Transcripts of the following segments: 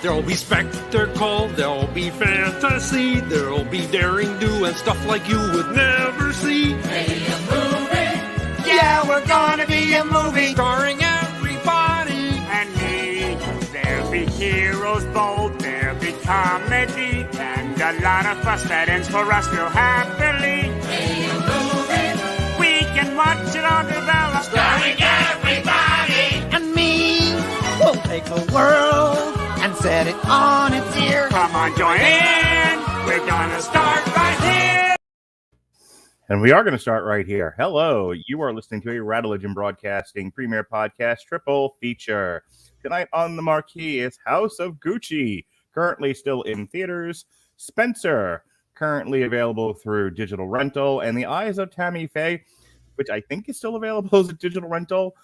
There'll be spectacle, there'll be fantasy, there'll be daring do and stuff like you would never see. Hey, a movie! Yeah, we're gonna be a movie! Starring everybody And me. There'll be heroes bold, there'll be comedy, and a lot of fuss that ends for us real happily. Hey, a movie! We can watch it all develop. Starring everybody! And me. We'll take the world and set it on its ear. Come on, join in! We're gonna start right here! And we are going to start right here. Hello, you are listening to a Radulich Broadcasting premiere podcast triple feature. Tonight on the marquee is House of Gucci, currently still in theaters. Spencer, currently available through digital rental. And The Eyes of Tammy Faye, which I think is still available as a digital rental.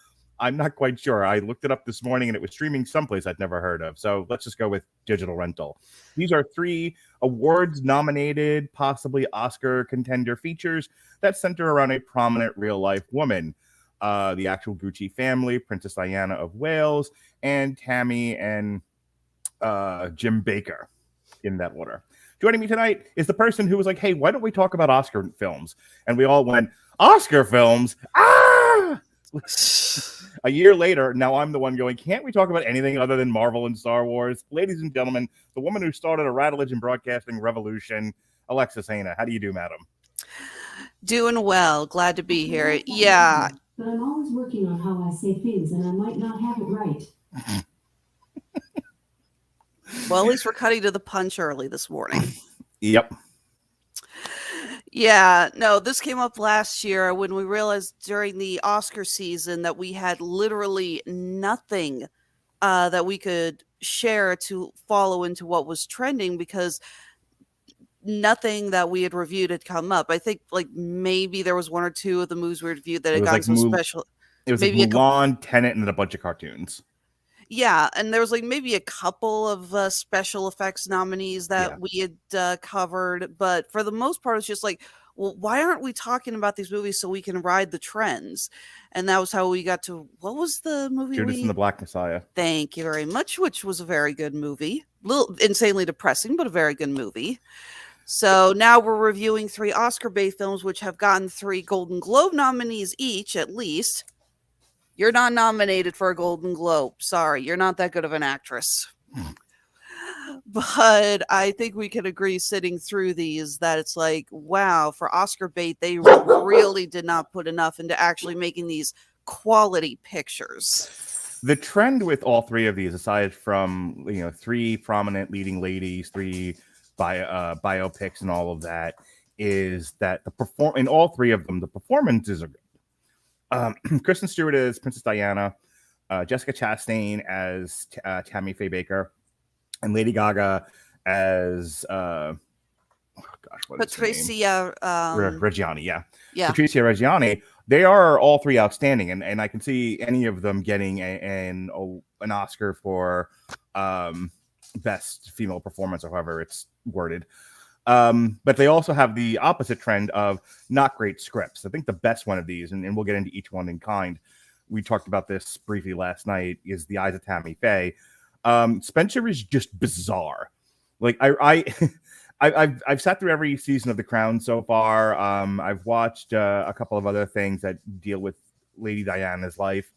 I'm not quite sure. I looked it up this morning and it was streaming someplace I'd never heard of. So let's just go with digital rental. These are 3 awards nominated, possibly Oscar contender features that center around a prominent real life woman. The actual Gucci family, Princess Diana of Wales, and Tammy and Jim Baker, in that order. Joining me tonight is the person who was like, hey, why don't we talk about Oscar films? And we all went, Oscar films? Ah! A year later, now I'm the one going, can't we talk about anything other than Marvel and Star Wars? Ladies and gentlemen, the woman who started a Radulich broadcasting revolution, Alexis Hejna. How do you do, madam? Doing well. Glad to be here. Yeah. But I'm always working on how I say things, and I might not have it right. Well, at least we're cutting to the punch early this morning. Yep. Yeah, no, this came up last year when we realized during the Oscar season that we had literally nothing that we could share to follow into what was trending because nothing that we had reviewed had come up. I think like maybe there was 1 or 2 of the movies we reviewed that had gotten some special. It was maybe like Mulan, Tenet, and a bunch of cartoons. Yeah, and there was like maybe a couple of special effects nominees that we had covered, but for the most part, it's just like, well, why aren't we talking about these movies so we can ride the trends? And that was how we got to, what was the movie? Judas and the Black Messiah. Thank you very much, which was a very good movie. A little insanely depressing, but a very good movie. So now we're reviewing 3 Oscar-bait films, which have gotten 3 Golden Globe nominees each, at least. You're not nominated for a Golden Globe. Sorry, you're not that good of an actress. But I think we can agree sitting through these that it's like, wow, for Oscar bait, they really did not put enough into actually making these quality pictures. The trend with all 3 of these, aside from 3 prominent leading ladies, 3 biopics and all of that, is that in all 3 of them, the performances are good. Kristen Stewart as Princess Diana, Jessica Chastain as Tammy Faye Baker, and Lady Gaga as Patricia Reggiani. Yeah, Patricia Reggiani. They are all 3 outstanding, and I can see any of them getting an Oscar for best female performance, or however it's worded. But they also have the opposite trend of not great scripts. I think the best one of these, and we'll get into each one in kind, we talked about this briefly last night, is The Eyes of Tammy Faye. Spencer is just bizarre. Like I've sat through every season of The Crown so far. I've watched a couple of other things that deal with Lady Diana's life,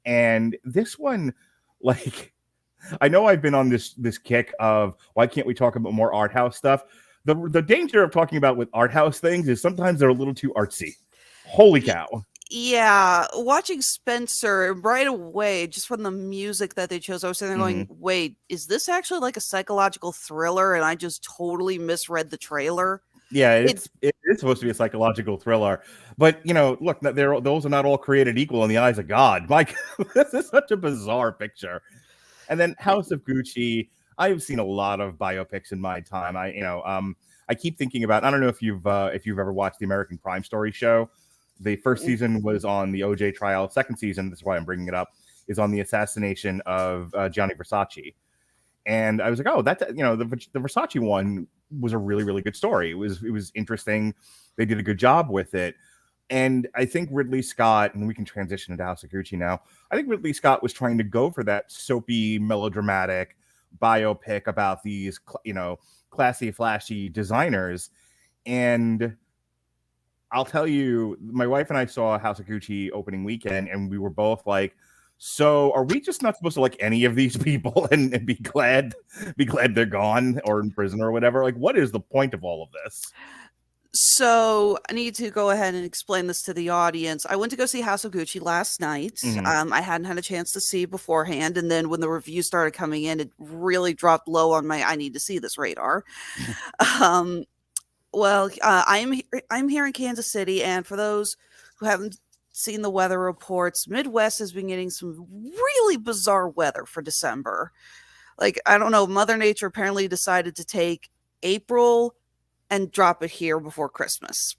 and this one, like, I know I've been on this kick of why can't we talk about more art house stuff. The danger of talking about with art house things is sometimes they're a little too artsy. Holy cow. Yeah, watching Spencer right away, just from the music that they chose, I was sitting there going, wait, is this actually like a psychological thriller? And I just totally misread the trailer. Yeah, it is supposed to be a psychological thriller. But, look, those are not all created equal in the eyes of God. Mike, this is such a bizarre picture. And then House of Gucci, I've seen a lot of biopics in my time. I keep thinking about, I don't know if you've ever watched the American Crime Story show. The first season was on the OJ trial. Second season, that's why I'm bringing it up, is on the assassination of Gianni Versace. And I was like, oh, the Versace one was a really, really good story. It was interesting. They did a good job with it. And I think Ridley Scott, and we can transition into House of Gucci now, I think Ridley Scott was trying to go for that soapy, melodramatic, biopic about these, classy, flashy designers. And I'll tell you, my wife and I saw House of Gucci opening weekend, and we were both like, so are we just not supposed to like any of these people and be glad they're gone or in prison or whatever? Like, what is the point of all of this? So I need to go ahead and explain this to the audience. I went to go see House of Gucci last night. Mhm. I hadn't had a chance to see beforehand, and then when the reviews started coming in, it really dropped low on my I need to see this radar. I'm here in Kansas City, and for those who haven't seen the weather reports, Midwest has been getting some really bizarre weather for December. Like, I don't know, Mother Nature apparently decided to take April and drop it here before Christmas.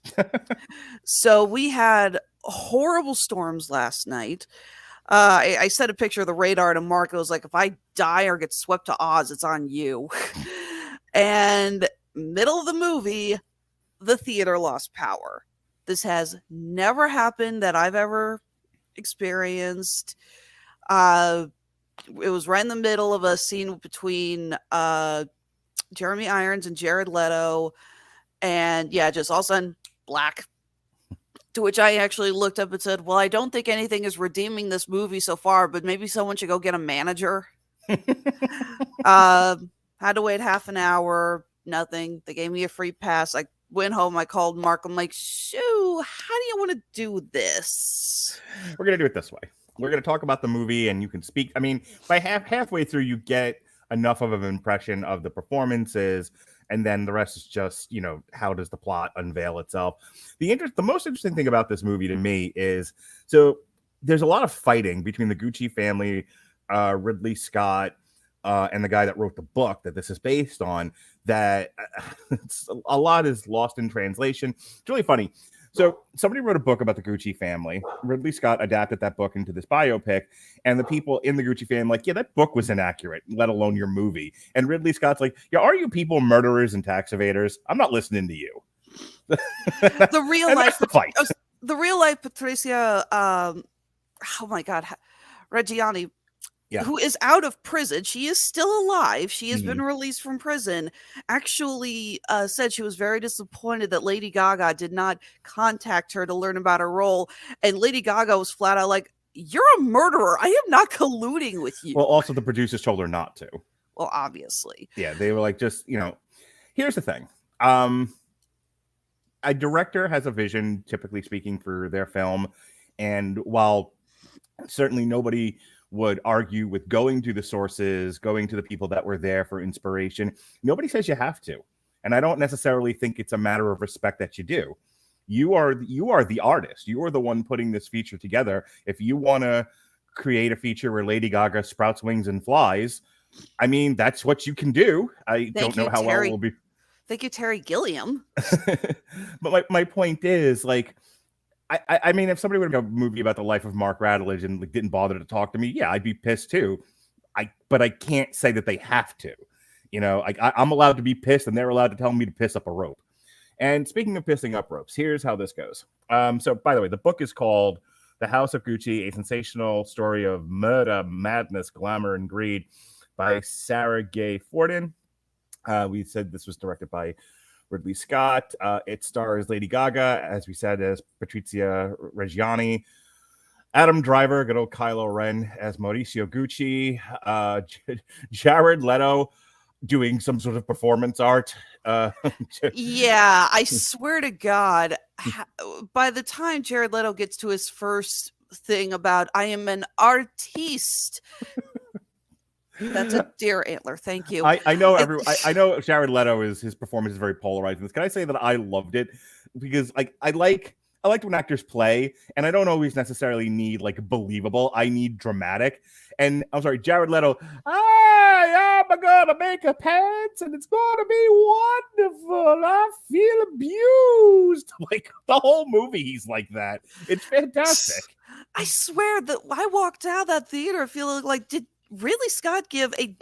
So we had horrible storms last night. I sent a picture of the radar to Mark. It was like, if I die or get swept to Oz, it's on you. And middle of the movie, the theater lost power. This has never happened that I've ever experienced. It was right in the middle of a scene between Jeremy Irons and Jared Leto. And yeah, just all of a sudden, black. To which I actually looked up and said, well, I don't think anything is redeeming this movie so far, but maybe someone should go get a manager. Had to wait half an hour, nothing. They gave me a free pass. I went home. I called Mark. I'm like, shoo, how do you want to do this? We're going to do it this way. We're going to talk about the movie, and you can speak. I mean, by halfway through, you get enough of an impression of the performances, and then the rest is just, how does the plot unveil itself? The most interesting thing about this movie to me is, so there's a lot of fighting between the Gucci family, Ridley Scott, and the guy that wrote the book that this is based on, that a lot is lost in translation. It's really funny. So somebody wrote a book about the Gucci family. Ridley Scott adapted that book into this biopic, and the people in the Gucci family like, yeah, that book was inaccurate, let alone your movie. And Ridley Scott's like, yeah, are you people murderers and tax evaders? I'm not listening to you. The real life fight. The real life Patricia, oh my God, Reggiani, yeah, who is out of prison. She is still alive. She has been released from prison. Actually said she was very disappointed that Lady Gaga did not contact her to learn about her role. And Lady Gaga was flat out like, you're a murderer. I am not colluding with you. Well, also the producers told her not to. Well, obviously. Yeah, they were like, just, here's the thing. A director has a vision, typically speaking, for their film. And while certainly nobody would argue with going to the sources, going to the people that were there for inspiration, nobody says you have to. And I don't necessarily think it's a matter of respect that you do. You are the artist. You are the one putting this feature together. If you want to create a feature where Lady Gaga sprouts wings and flies, I mean, that's what you can do. I don't know how well it will be. Thank you, Terry Gilliam. But my point is, like, I mean, if somebody would have a movie about the life of Mark Radulich and didn't bother to talk to me, yeah, I'd be pissed too. But I can't say that they have to. I'm allowed to be pissed, and they're allowed to tell me to piss up a rope. And speaking of pissing up ropes, here's how this goes. So, by the way, the book is called The House of Gucci, A Sensational Story of Murder, Madness, Glamour, and Greed by Sarah Gay Forden. We said this was directed by Ridley Scott. It stars Lady Gaga, as we said, as Patrizia Reggiani. Adam Driver, good old Kylo Ren as Mauricio Gucci. Jared Leto doing some sort of performance art. Yeah, I swear to God, by the time Jared Leto gets to his first thing about I am an artiste, that's a deer antler. Thank you. I know I know Jared Leto his performance is very polarizing. Can I say that I loved it because I like when actors play, and I don't always necessarily need like believable. I need dramatic. And I'm sorry, Jared Leto. I am gonna make a pants, and it's gonna be wonderful. I feel abused. Like the whole movie, he's like that. It's fantastic. I swear that I walked out of that theater feeling like, did Ridley Scott give a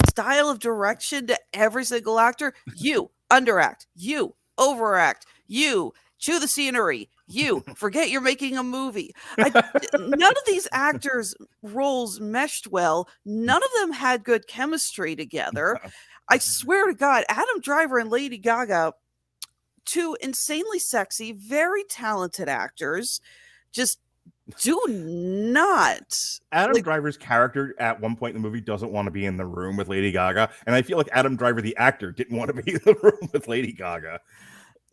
style of direction to every single actor? You underact, you overact, you chew the scenery, You forget you're making a movie. None of these actors' roles meshed well. None of them had good chemistry together. I swear to God, Adam Driver and Lady Gaga, two insanely sexy, very talented actors, just do not. Adam Driver's character at one point in the movie doesn't want to be in the room with Lady Gaga, and I feel like Adam Driver, the actor, didn't want to be in the room with Lady Gaga.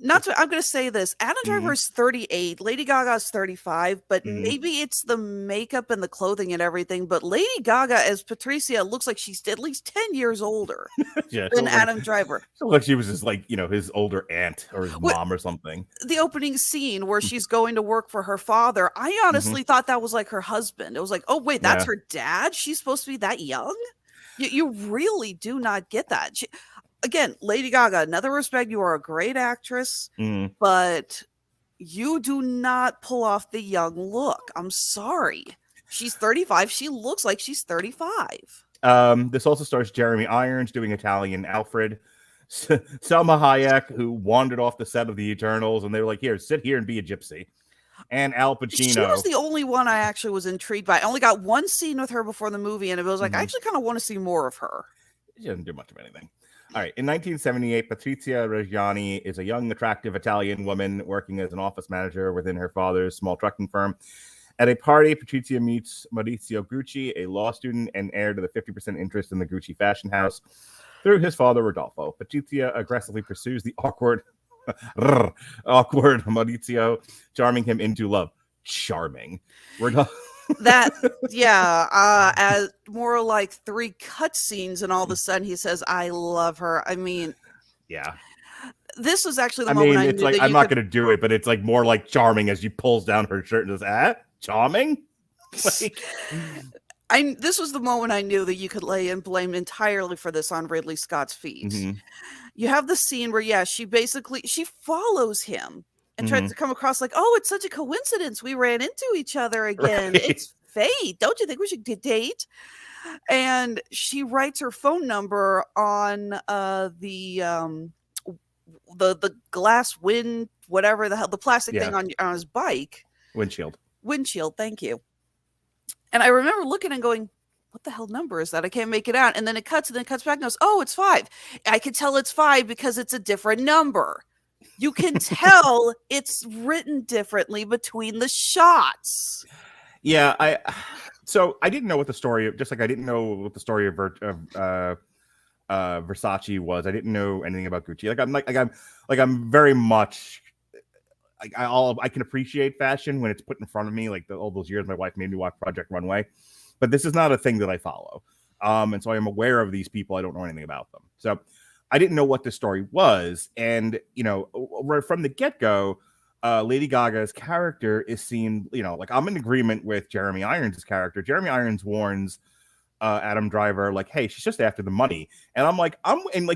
I'm going to say this. Adam Driver is 38. Lady Gaga is 35, but maybe it's the makeup and the clothing and everything. But Lady Gaga as Patricia looks like she's at least 10 years older than Adam Driver. So like she was just like, his older aunt or his mom or something. The opening scene where she's going to work for her father, I honestly thought that was like her husband. It was like, oh, wait, that's her dad? She's supposed to be that young? You really do not get that. Again, Lady Gaga, another respect, you are a great actress, but you do not pull off the young look. I'm sorry. She's 35. She looks like she's 35. This also stars Jeremy Irons doing Italian Alfred. Selma Hayek, who wandered off the set of The Eternals, and they were like, here, sit here and be a gypsy. And Al Pacino. She was the only one I actually was intrigued by. I only got one scene with her before the movie, and it was like, I actually kind of want to see more of her. She doesn't do much of anything. All right. In 1978, Patrizia Reggiani is a young, attractive Italian woman working as an office manager within her father's small trucking firm. At a party, Patrizia meets Maurizio Gucci, a law student and heir to the 50% interest in the Gucci fashion house, through his father, Rodolfo. Patrizia aggressively pursues the awkward Maurizio, charming him into love. Charming. As more like 3 cutscenes, and all of a sudden he says, I love her. I mean, this was actually the moment I knew like, that I'm not going to do it, but it's like more like charming as she pulls down her shirt and says, charming? Like... this was the moment I knew that you could lay and blame entirely for this on Ridley Scott's feet. You have the scene where, she follows him and tries to come across like, oh, it's such a coincidence. We ran into each other again. Right. It's fate. Don't you think we should date? And she writes her phone number on the glass whatever the hell, the plastic thing on his bike. Windshield. Thank you. And I remember looking and going, what the hell number is that? I can't make it out. And then it cuts back and goes, oh, it's 5. I can tell it's 5 because it's a different number. You can tell it's written differently between the shots. Yeah, I didn't know what the story, just like I didn't know what the story of Versace was. I didn't know anything about Gucci. I'm very much I can appreciate fashion when it's put in front of me. Like all those years, my wife made me watch Project Runway, but this is not a thing that I follow. And so I am aware of these people. I don't know anything about them. So I didn't know what the story was. And, right from the get-go, Lady Gaga's character is seen, like I'm in agreement with Jeremy Irons' character. Jeremy Irons warns Adam Driver, like, hey, she's just after the money. And I'm like,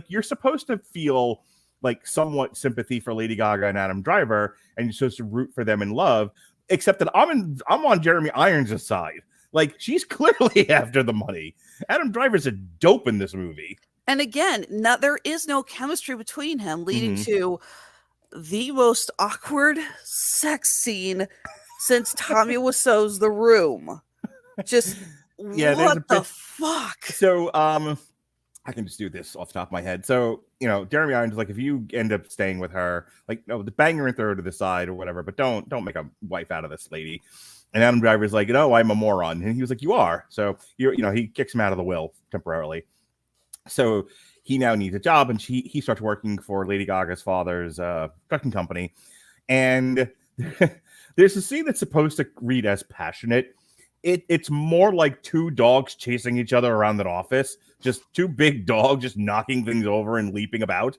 you're supposed to feel like somewhat sympathy for Lady Gaga and Adam Driver, and you're supposed to root for them in love, except that I'm on Jeremy Irons' side. Like, she's clearly after the money. Adam Driver's a dope in this movie. And again, there is no chemistry between him, leading to the most awkward sex scene since Tommy Wiseau's The Room. Just what the fuck? So, I can just do this off the top of my head. So, Jeremy Irons is like, if you end up staying with her, like, no, bang her and throw her to the side or whatever, but don't make a wife out of this lady. And Adam Driver's like, no, I'm a moron. And he was like, you are. So, he kicks him out of the will temporarily. So he now needs a job, and he starts working for Lady Gaga's father's trucking company. And there's a scene that's supposed to read as passionate. It's more like 2 dogs chasing each other around an office, just 2 big dogs just knocking things over and leaping about.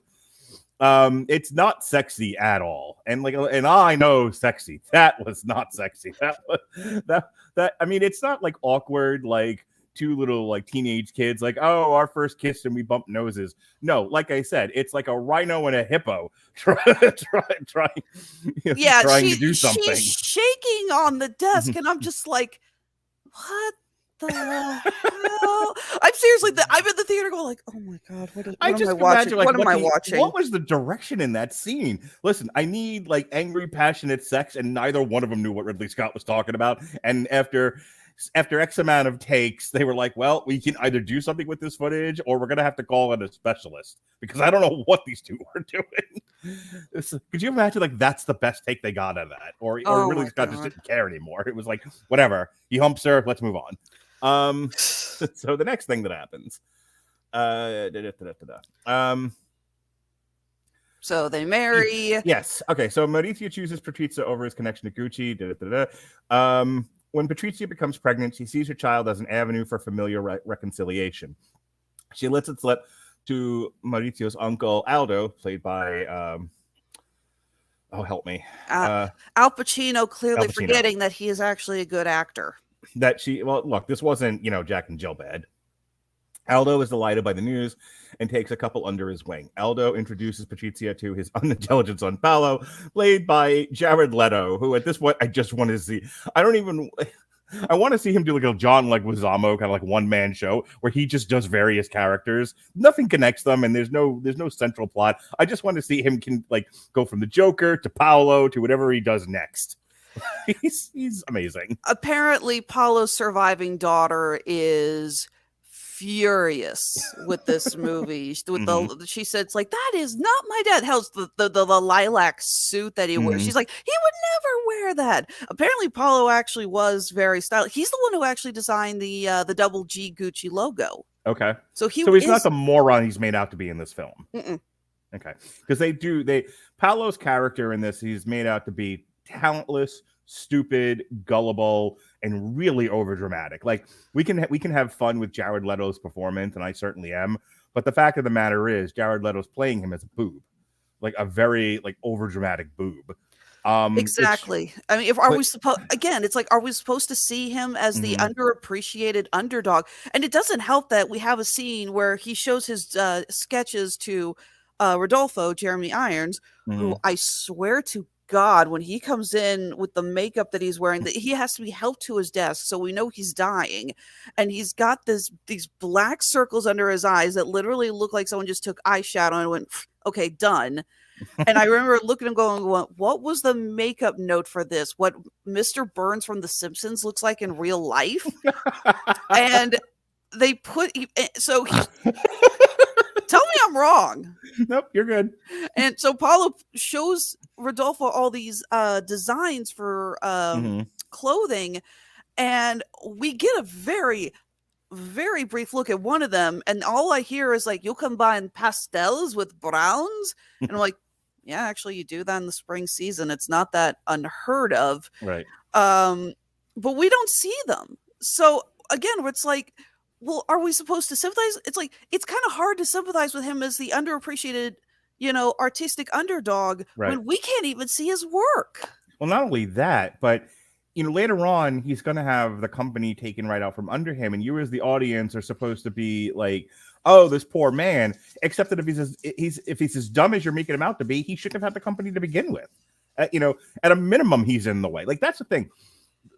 It's not sexy at all. And I know sexy. That was not sexy. I mean, it's not like awkward, like 2 little like teenage kids, like, oh, our first kiss and we bump noses. No, like I said, it's like a rhino and a hippo trying to do something. She's shaking on the desk, and I'm just like, what the hell? I'm seriously, I'm in the theater going like, oh my God, what am I watching? Imagine, like, what am I watching? What was the direction in that scene? Listen, I need like angry, passionate sex, and neither one of them knew what Ridley Scott was talking about. And after X amount of takes, they were like, well, we can either do something with this footage or we're going to have to call in a specialist because I don't know what these two are doing. Could you imagine, like, that's the best take they got out of that? Or Ridley Scott just didn't care anymore. It was like, whatever. He humps her. Let's move on. So the next thing that happens. So they marry. Yes. Okay. So Maurizio chooses Patrizia over his connection to Gucci. When Patrizia becomes pregnant, she sees her child as an avenue for familial reconciliation. She lets it slip to Maurizio's uncle, Aldo, played by, help me. Al Pacino, clearly forgetting that he is actually a good actor. Look, this wasn't, Jack and Jill bad. Aldo is delighted by the news and takes a couple under his wing. Aldo introduces Patrizia to his unintelligent son, Paolo, played by Jared Leto, who at this point I just want to see. I want to see him do like a John Leguizamo kind of like one-man show where he just does various characters. Nothing connects them, and there's no central plot. I just want to see him go from the Joker to Paolo to whatever he does next. He's amazing. Apparently, Paolo's surviving daughter is furious with this movie. She said, it's like, that is not my dad. Hell's the lilac suit that he wears. She's like, he would never wear that. Apparently Paolo actually was very stylish. He's the one who actually designed the double G Gucci logo. Okay. So he's not the moron he's made out to be in this film. Okay. Because Paolo's character in this, he's made out to be talentless, stupid, gullible, and really overdramatic. Like, we can have fun with Jared Leto's performance, and I certainly am. But the fact of the matter is, Jared Leto's playing him as a boob, like a very overdramatic boob. Exactly. I mean, are we supposed to see him as the underappreciated underdog? And it doesn't help that we have a scene where he shows his sketches to Rodolfo, Jeremy Irons, who I swear to God, when he comes in with the makeup that he's wearing, that he has to be helped to his desk, so we know he's dying, and he's got these black circles under his eyes that literally look like someone just took eyeshadow and went, okay, done. And I remember looking at him going, what was the makeup note for this? What Mr. Burns from The Simpsons looks like in real life? And they tell me I'm wrong. Nope, you're good. And so Paolo shows Rodolfo all these designs for clothing, and we get a very, very brief look at one of them, and all I hear is like, you'll combine pastels with browns, and I'm like, yeah, actually you do that in the spring season. It's not that unheard of. Right. But we don't see them. So again, it's like, well, are we supposed to sympathize? It's like, it's kind of hard to sympathize with him as the underappreciated, artistic underdog when we can't even see his work. Well, not only that, but later on, he's going to have the company taken right out from under him, and you as the audience are supposed to be like, oh, this poor man. Except that if he's as dumb as you're making him out to be, he shouldn't have had the company to begin with. At a minimum, he's in the way. Like, that's the thing.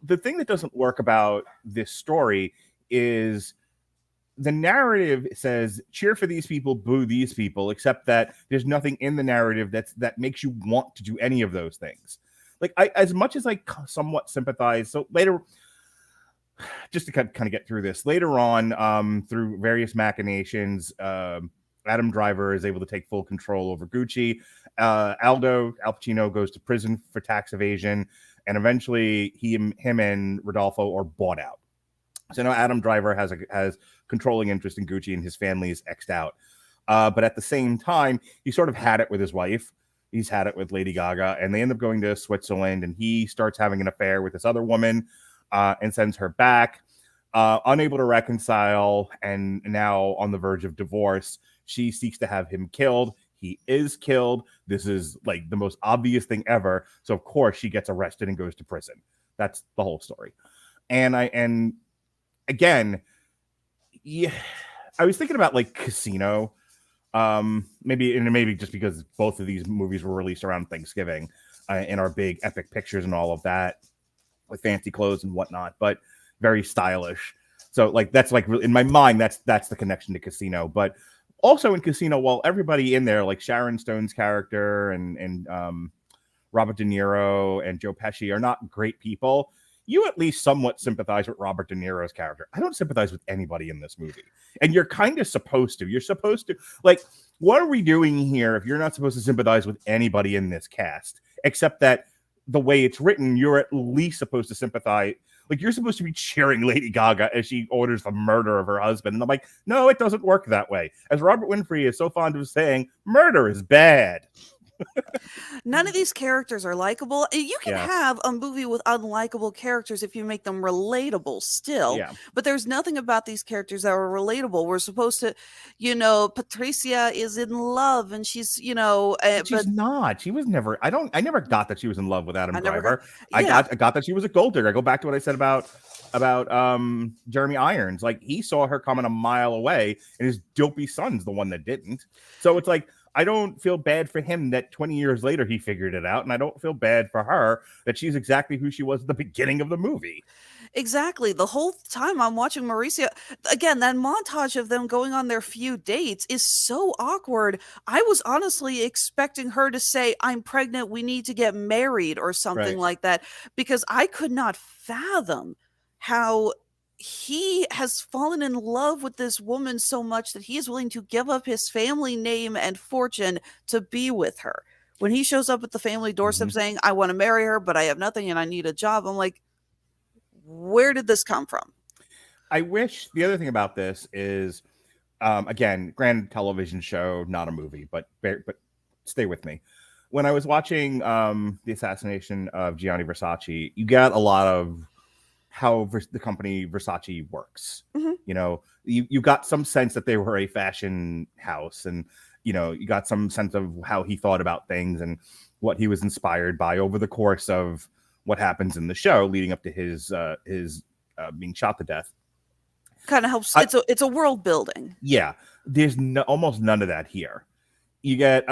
The thing that doesn't work about this story is the narrative says cheer for these people, boo these people, except that there's nothing in the narrative that makes you want to do any of those things. Like, as much as I somewhat sympathize, so later, just to kind of get through this, later on, through various machinations, Adam Driver is able to take full control over Gucci. Al Pacino goes to prison for tax evasion, and eventually him and Rodolfo are bought out. So now Adam Driver has controlling interest in Gucci, and his family is X'd out. But at the same time, he sort of had it with his wife. He's had it with Lady Gaga, and they end up going to Switzerland, and he starts having an affair with this other woman and sends her back. Unable to reconcile, and now on the verge of divorce, she seeks to have him killed. He is killed. This is like the most obvious thing ever. So of course she gets arrested and goes to prison. That's the whole story. And again, yeah, I was thinking about like Casino. Maybe just because both of these movies were released around Thanksgiving and are big epic pictures and all of that with fancy clothes and whatnot, but very stylish. So like that's like in my mind, that's the connection to Casino. But also in Casino, while everybody in there, like Sharon Stone's character and Robert De Niro and Joe Pesci are not great people, you at least somewhat sympathize with Robert De Niro's character. I don't sympathize with anybody in this movie. And you're kind of supposed to. You're supposed to. Like, what are we doing here if you're not supposed to sympathize with anybody in this cast? Except that the way it's written, you're at least supposed to sympathize. Like, you're supposed to be cheering Lady Gaga as she orders the murder of her husband. And I'm like, no, it doesn't work that way. As Robert Winfrey is so fond of saying, murder is bad. None of these characters are likable. You can Yeah. have a movie with unlikable characters if you make them relatable still. Yeah. But there's nothing about these characters that are relatable. We're supposed to, Patricia is in love and she's, But she's not. She was never. I never got that she was in love with Adam I never Driver. got- I got that she was a gold digger. I go back to what I said about Jeremy Irons. Like, he saw her coming a mile away, and his dopey son's the one that didn't. So it's like, I don't feel bad for him that 20 years later he figured it out, and I don't feel bad for her that she's exactly who she was at the beginning of the movie. Exactly. The whole time I'm watching Mauricio, again, that montage of them going on their few dates is so awkward. I was honestly expecting her to say, I'm pregnant, we need to get married or something Right. like that, because I could not fathom how he has fallen in love with this woman so much that he is willing to give up his family name and fortune to be with her. When he shows up at the family doorstep saying, I want to marry her, but I have nothing and I need a job, I'm like, where did this come from? I wish the other thing about this is, again, granted, television show, not a movie, but stay with me. When I was watching the assassination of Gianni Versace, you got a lot of how the company Versace works. Mhm. You got some sense that they were a fashion house, and you got some sense of how he thought about things and what he was inspired by over the course of what happens in the show leading up to his being shot to death. Kind of helps. It's a world building. Yeah, there's almost none of that here. You get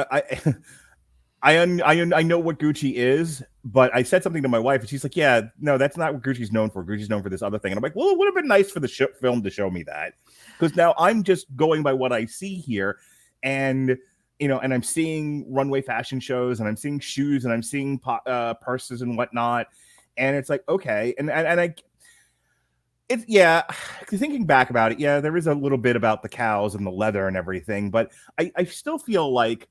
I know what Gucci is, but I said something to my wife, and she's like, "Yeah, no, that's not what Gucci's known for. Gucci's known for this other thing." And I'm like, "Well, it would have been nice for the film to show me that, because now I'm just going by what I see here, and and I'm seeing runway fashion shows, and I'm seeing shoes, and I'm seeing purses and whatnot, and it's like, okay, and it's, yeah, thinking back about it, yeah, there is a little bit about the cows and the leather and everything, but I still feel like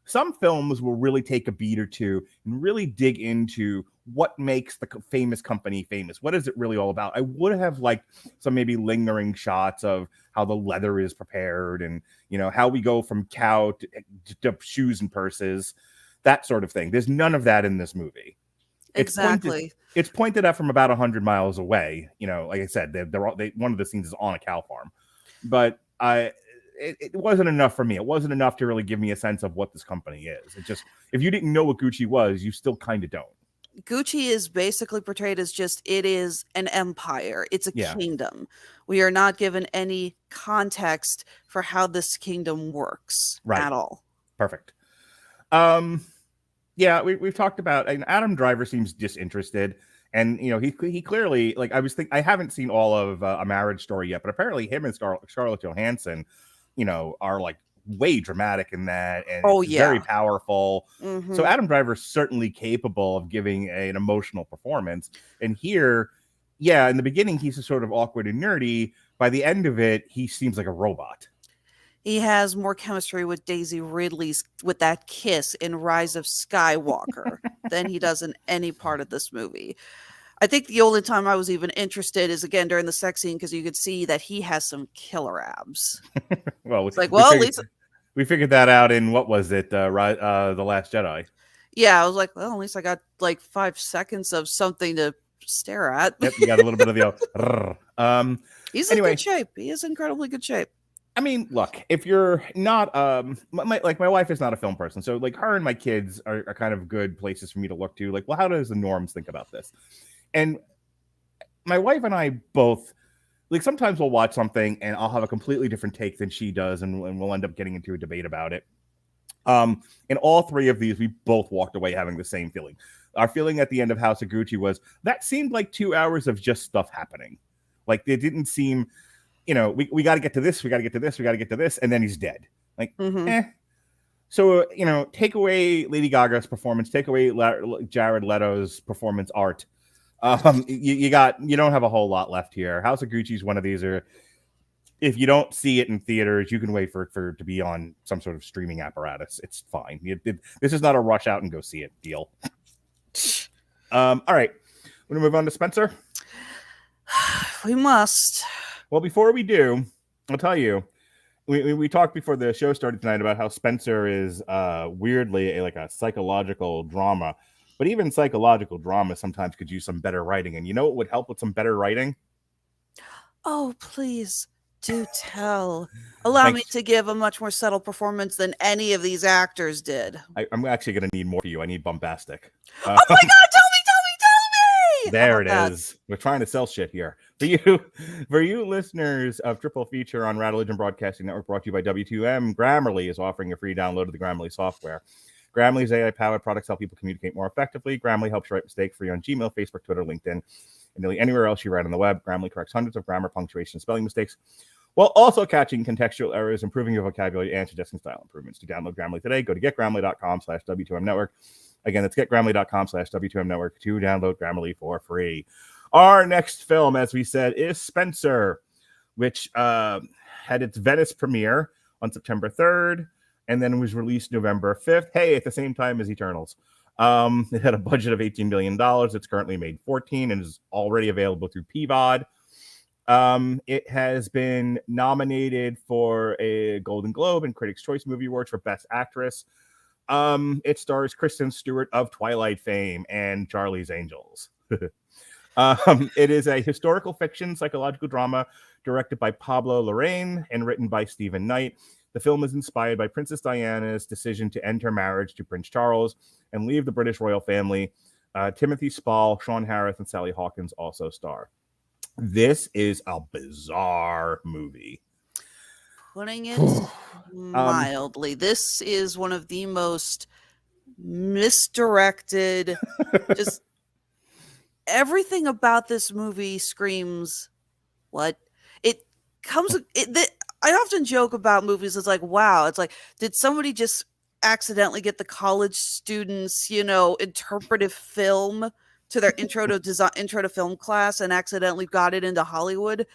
some films will really take a beat or two and really dig into what makes the famous company famous. What is it really all about? I would have liked some maybe lingering shots of how the leather is prepared and, how we go from cow to shoes and purses, that sort of thing. There's none of that in this movie. Exactly. It's pointed at from about 100 miles away. Like I said, one of the scenes is on a cow farm, but it wasn't enough for me. It wasn't enough to really give me a sense of what this company is. It just, if you didn't know what Gucci was, you still kind of don't. Gucci is basically portrayed as it is an empire. It's a Yeah. kingdom. We are not given any context for how this kingdom works at all. Perfect. Yeah, we've talked about, and Adam Driver seems disinterested. And he clearly, like, I haven't seen all of A Marriage Story yet, but apparently him and Scarlett Johansson, are like way dramatic in that, and it's very powerful. Mhm. So Adam Driver's certainly capable of giving an emotional performance. And here, yeah, in the beginning he's a sort of awkward and nerdy. By the end of it, he seems like a robot. He has more chemistry with Daisy Ridley's with that kiss in Rise of Skywalker than he does in any part of this movie. I think the only time I was even interested is, again, during the sex scene, because you could see that he has some killer abs. Well, it's like, well, at least we figured that out in, what was it, The Last Jedi. Yeah, I was like, well, at least I got like 5 seconds of something to stare at. Yep, you got a little bit of the He's in good shape. He is incredibly good shape. I mean, look, if you're not my wife is not a film person, so like her and my kids are kind of good places for me to look to. Like, well, how does the norms think about this? And my wife and I both, like, sometimes we'll watch something and I'll have a completely different take than she does, and we'll end up getting into a debate about it. In all three of these, we both walked away having the same feeling. Our feeling at the end of House of Gucci was that seemed like 2 hours of just stuff happening. Like, it didn't seem, we got to get to this, we got to get to this, we got to get to this, and then he's dead. Like, So, take away Lady Gaga's performance, take away Jared Leto's performance art. You don't have a whole lot left here. House of Gucci is one of these, or if you don't see it in theaters, you can wait for it to be on some sort of streaming apparatus. It's fine. This is not a rush out and go see it deal. All right. We're going to move on to Spencer. We must. Well, before we do, I'll tell you, we talked before the show started tonight about how Spencer is weirdly like a psychological drama. But even psychological drama sometimes could use some better writing. And you know what would help with some better writing? Oh, please do tell. Allow me to give a much more subtle performance than any of these actors did. I'm actually going to need more for you. I need bombastic. Oh my God, tell me! There it is. We're trying to sell shit here. For you listeners of Triple Feature on Radulich Broadcasting Network, brought to you by W2M, Grammarly is offering a free download of the Grammarly software. Grammarly's AI-powered products help people communicate more effectively. Grammarly helps you write mistake-free on Gmail, Facebook, Twitter, LinkedIn, and nearly anywhere else you write on the web. Grammarly corrects hundreds of grammar, punctuation, and spelling mistakes, while also catching contextual errors, improving your vocabulary, and suggesting style improvements. To download Grammarly today, go to getgrammarly.com/W2M-network. Again, that's getgrammarly.com/W2M-network to download Grammarly for free. Our next film, as we said, is Spencer, which had its Venice premiere on September 3rd. And then it was released November 5th. Hey, at the same time as Eternals. It had a budget of $18 million. It's currently made 14 and is already available through PVOD. It has been nominated for a Golden Globe and Critics' Choice Movie Awards for Best Actress. It stars Kristen Stewart of Twilight fame and Charlie's Angels. It is a historical fiction psychological drama directed by Pablo Larraín and written by Stephen Knight. The film is inspired by Princess Diana's decision to end her marriage to Prince Charles and leave the British royal family. Timothy Spall, Sean Harris, and Sally Hawkins also star. This is a bizarre movie. Putting it mildly, this is one of the most misdirected, just everything about this movie screams, what? I often joke about movies. It's like, wow, it's like, did somebody just accidentally get the college students, interpretive film to their intro to film class and accidentally got it into Hollywood?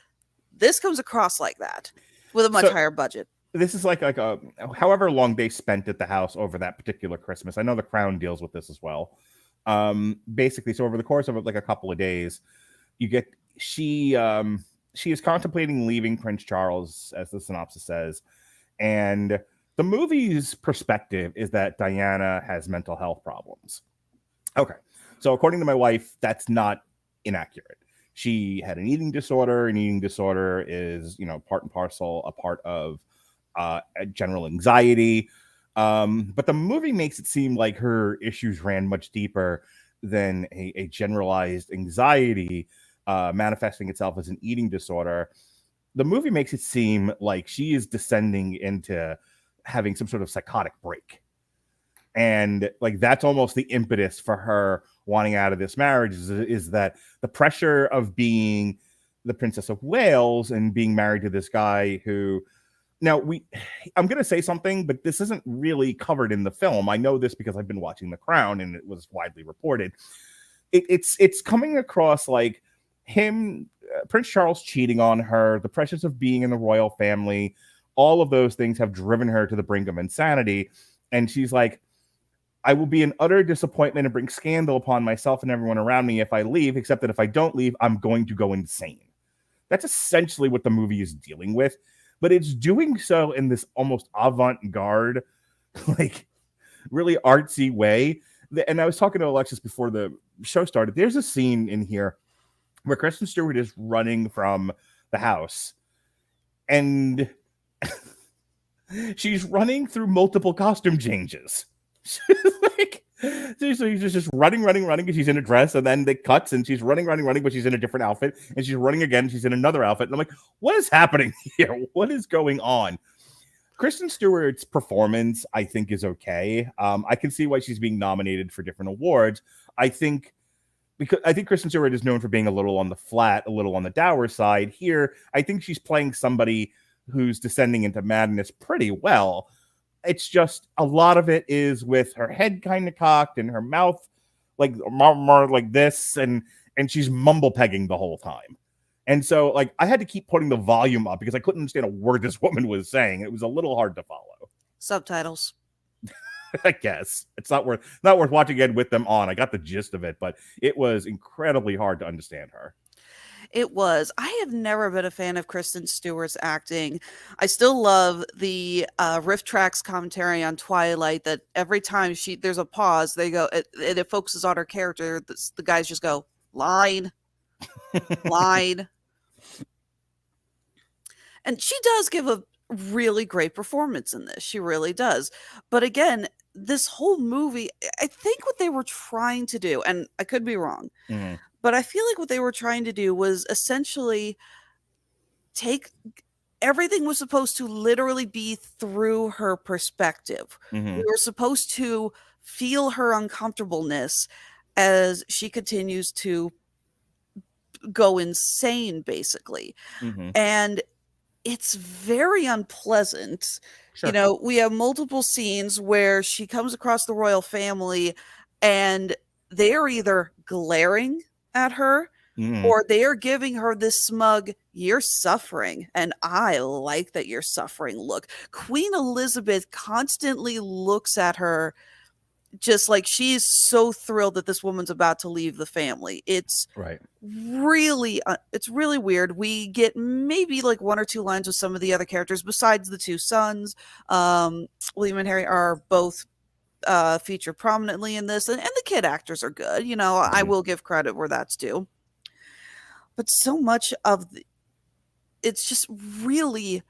This comes across like that with a much higher budget. This is like a however long they spent at the house over that particular Christmas. I know The Crown deals with this as well. Basically, so over the course of like a couple of days, she is contemplating leaving Prince Charles, as the synopsis says. And the movie's perspective is that Diana has mental health problems. Okay. So according to my wife, that's not inaccurate. She had an eating disorder. An eating disorder is, part and parcel, a part of general anxiety. But the movie makes it seem like her issues ran much deeper than a generalized anxiety manifesting itself as an eating disorder. The movie makes it seem like she is descending into having some sort of psychotic break. And like, that's almost the impetus for her wanting out of this marriage is that the pressure of being the Princess of Wales and being married to this guy who, now I'm going to say something, but this isn't really covered in the film. I know this because I've been watching The Crown and it was widely reported. It's coming across like him, Prince Charles cheating on her, the pressures of being in the royal family, all of those things have driven her to the brink of insanity. And she's like, I will be an utter disappointment and bring scandal upon myself and everyone around me if I leave, except that if I don't leave, I'm going to go insane. That's essentially what the movie is dealing with, but it's doing so in this almost avant-garde, like really artsy way. And I was talking to Alexis before the show started. There's a scene in here where Kristen Stewart is running from the house and she's running through multiple costume changes. Like, so she's just running because she's in a dress, and then they cuts and she's running, but she's in a different outfit, and she's running again, she's in another outfit. And I'm like, what is happening here? What is going on? Kristen Stewart's performance, I think, is okay. I can see why she's being nominated for different awards. I think because I think Kristen Stewart is known for being a little on the flat, a little on the dour side. Here, I think she's playing somebody who's descending into madness pretty well. It's just a lot of it is with her head kind of cocked and her mouth like more like this, and she's mumble pegging the whole time. And so, like, I had to keep putting the volume up because I couldn't understand a word this woman was saying. It was a little hard to follow. Subtitles. I guess it's not worth watching it with them on. I got the gist of it, but it was incredibly hard to understand her. It was. I have never been a fan of Kristen Stewart's acting. I still love the Riff Tracks commentary on Twilight that every time there's a pause, they go, it focuses on her character. The guys just go, line, line. And she does give a really great performance in this. She really does. But again, this whole movie, I think what they were trying to do, and I could be wrong, but I feel like what they were trying to do was essentially everything was supposed to literally be through her perspective. We were supposed to feel her uncomfortableness as she continues to go insane, basically. And it's very unpleasant. Sure. You know, we have multiple scenes where she comes across the royal family and they are either glaring at her or they are giving her this smug, you're suffering and I like that you're suffering look. Queen Elizabeth constantly looks at her just like she's so thrilled that this woman's about to leave the family. It's right. It's really weird. We get maybe like one or two lines with some of the other characters besides the two sons. William and Harry are both featured prominently in this, and the kid actors are good. You know, I will give credit where that's due. But so much of it's just really,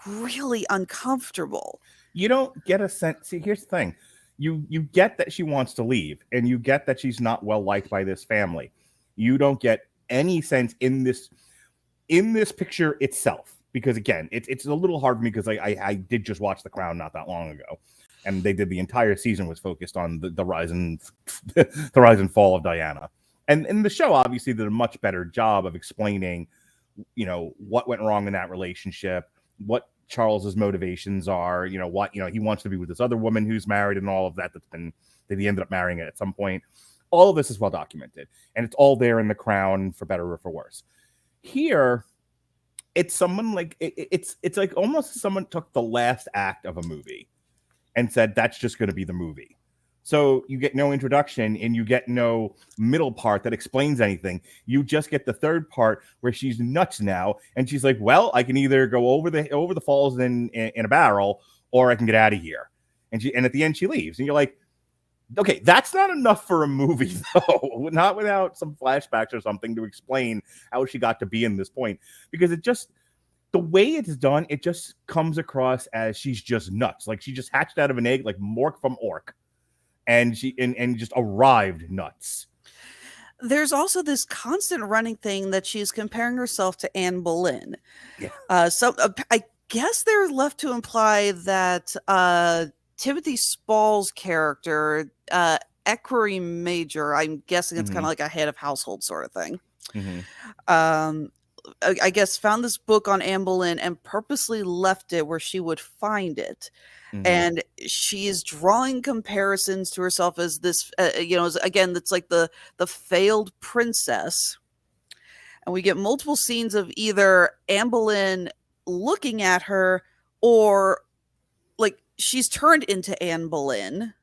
really uncomfortable. You don't get a sense. See, here's the thing. You get that she wants to leave, and you get that she's not well liked by this family. You don't get any sense in this picture itself, because again, it's a little hard for me because I did just watch The Crown not that long ago, and they did the entire season was focused on the rise and the rise and fall of Diana, and the show obviously did a much better job of explaining, you know, what went wrong in that relationship, what Charles's motivations are, you know, what, you know, he wants to be with this other woman who's married and all of that that he ended up marrying at some point. All of this is well documented, and it's all there in The Crown, for better or for worse. Here, it's someone like it's like almost someone took the last act of a movie and said that's just going to be the movie. So you get no introduction and you get no middle part that explains anything. You just get the third part where she's nuts now, and she's like, "Well, I can either go over the falls in a barrel, or I can get out of here." And at the end she leaves, and you're like, "Okay, that's not enough for a movie, though. Not without some flashbacks or something to explain how she got to be in this point, because it just." The way it's done, it just comes across as she's just nuts. Like she just hatched out of an egg, like Mork from Ork. And she and just arrived nuts. There's also this constant running thing that she's comparing herself to Anne Boleyn. Yeah. So I guess they're left to imply that Timothy Spall's character, Equerry Major, I'm guessing it's kind of like a head of household sort of thing. I guess found this book on Anne Boleyn and purposely left it where she would find it. And she's drawing comparisons to herself as this, you know, again, that's like the failed princess. And we get multiple scenes of either Anne Boleyn looking at her or like she's turned into Anne Boleyn.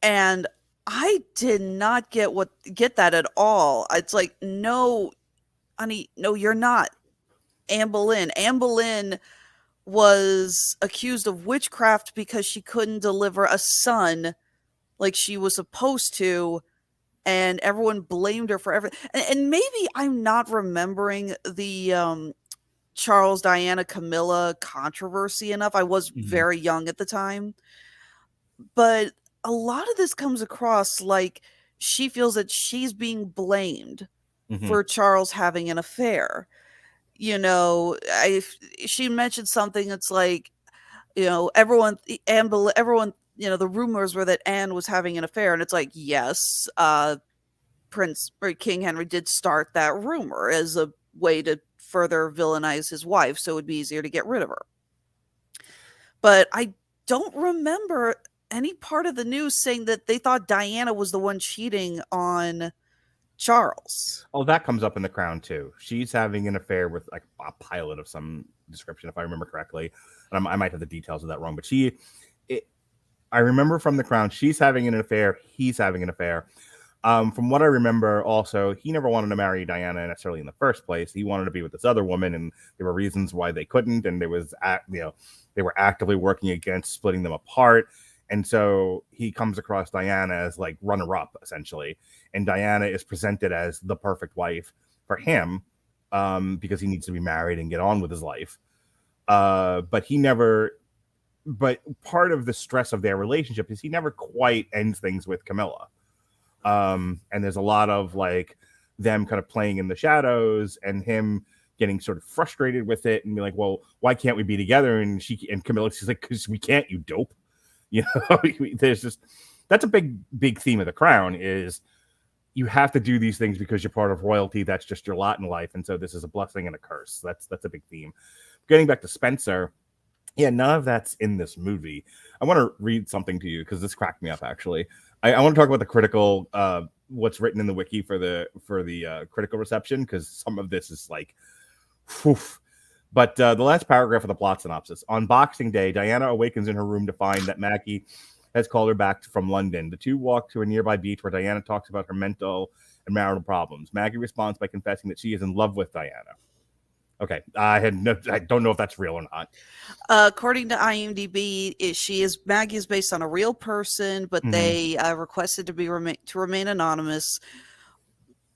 And I did not get that at all. It's like, no, honey, no, you're not Anne Boleyn. Anne Boleyn was accused of witchcraft because she couldn't deliver a son like she was supposed to, and everyone blamed her for everything. And maybe I'm not remembering the Charles, Diana, Camilla controversy enough. I was very young at the time, but a lot of this comes across like she feels that she's being blamed for Charles having an affair. You know, she mentioned something that's like, you know, everyone, the rumors were that Anne was having an affair, and it's like, yes, Prince or King Henry did start that rumor as a way to further villainize his wife, so it would be easier to get rid of her. But I don't remember any part of the news saying that they thought Diana was the one cheating on Charles. Oh, that comes up in The Crown too. She's having an affair with like a pilot of some description, if I remember correctly. And I might have the details of that wrong, but I remember from The Crown, she's having an affair. He's having an affair. From what I remember, also, he never wanted to marry Diana necessarily in the first place. He wanted to be with this other woman, and there were reasons why they couldn't, and they were actively working against splitting them apart. And so he comes across Diana as like runner-up, essentially, and Diana is presented as the perfect wife for him because he needs to be married and get on with his life. But part of the stress of their relationship is he never quite ends things with Camilla. And there's a lot of like them kind of playing in the shadows and him getting sort of frustrated with it and be like, well, why can't we be together? And Camilla's like, because we can't, you dope. There's just, that's a big theme of The Crown is you have to do these things because you're part of royalty. That's just your lot in life. And so this is a blessing and a curse. That's a big theme. Getting back to Spencer. Yeah, none of that's in this movie. I want to read something to you because this cracked me up, actually. I want to talk about the critical, what's written in the wiki for the critical reception, because some of this is like, whew. But the last paragraph of the plot synopsis. On Boxing Day, Diana awakens in her room to find that Maggie has called her back from London. The two walk to a nearby beach where Diana talks about her mental and marital problems. Maggie responds by confessing that she is in love with Diana. Okay, I don't know if that's real or not. According to IMDb, Maggie is based on a real person, but they requested to remain anonymous.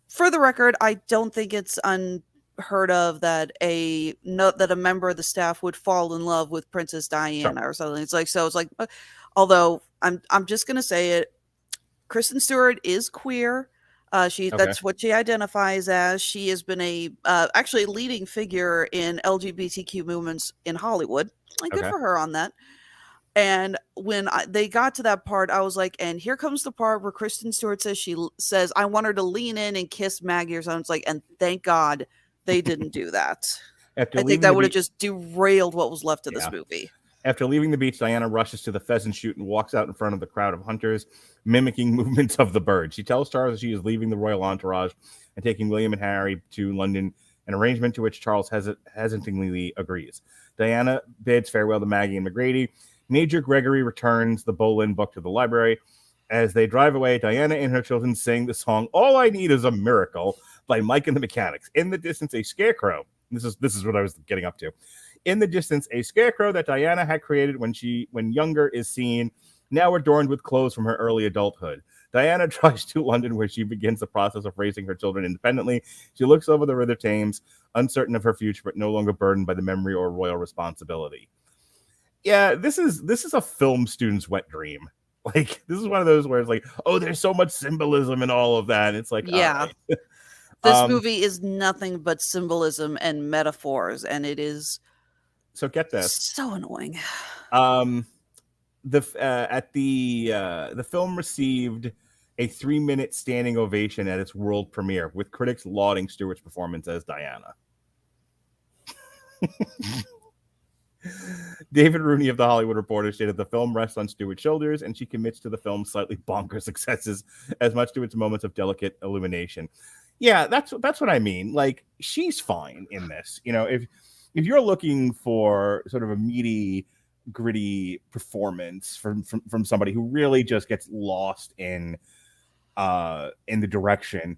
For the record, I don't think it's unheard of that a member of the staff would fall in love with Princess Diana or something. It's like although I'm just gonna say it, Kristen Stewart is queer. That's what she identifies as. She has been a actually leading figure in LGBTQ movements in Hollywood. Like, good for her on that. And when they got to that part, I was like, and here comes the part where Kristen Stewart says, I want her to lean in and kiss Maggie or something. It's like, and thank God they didn't do that. I think that would have just derailed what was left of this movie. After leaving the beach, Diana rushes to the pheasant shoot and walks out in front of the crowd of hunters, mimicking movements of the bird. She tells Charles that she is leaving the royal entourage and taking William and Harry to London, an arrangement to which Charles hesitantly agrees. Diana bids farewell to Maggie and McGrady. Major Gregory returns the Boleyn book to the library. As they drive away, Diana and her children sing the song "All I Need Is a Miracle" by Mike and the Mechanics. In the distance, a scarecrow. This is what I was getting up to. In the distance, a scarecrow that Diana had created when younger is seen, now adorned with clothes from her early adulthood. Diana drives to London, where she begins the process of raising her children independently. She looks over the River Thames, uncertain of her future, but no longer burdened by the memory or royal responsibility. Yeah, this is a film student's wet dream. Like, this is one of those where it's like, oh, there's so much symbolism and all of that. And it's like, yeah. Right. This movie is nothing but symbolism and metaphors, and it is so get this. So annoying. The film received a 3-minute standing ovation at its world premiere, with critics lauding Stewart's performance as Diana. David Rooney of The Hollywood Reporter stated the film rests on Stewart's shoulders, and she commits to the film's slightly bonkers successes as much to its moments of delicate illumination. Yeah, that's what I mean. Like, she's fine in this. If you're looking for sort of a meaty, gritty performance from somebody who really just gets lost in the direction,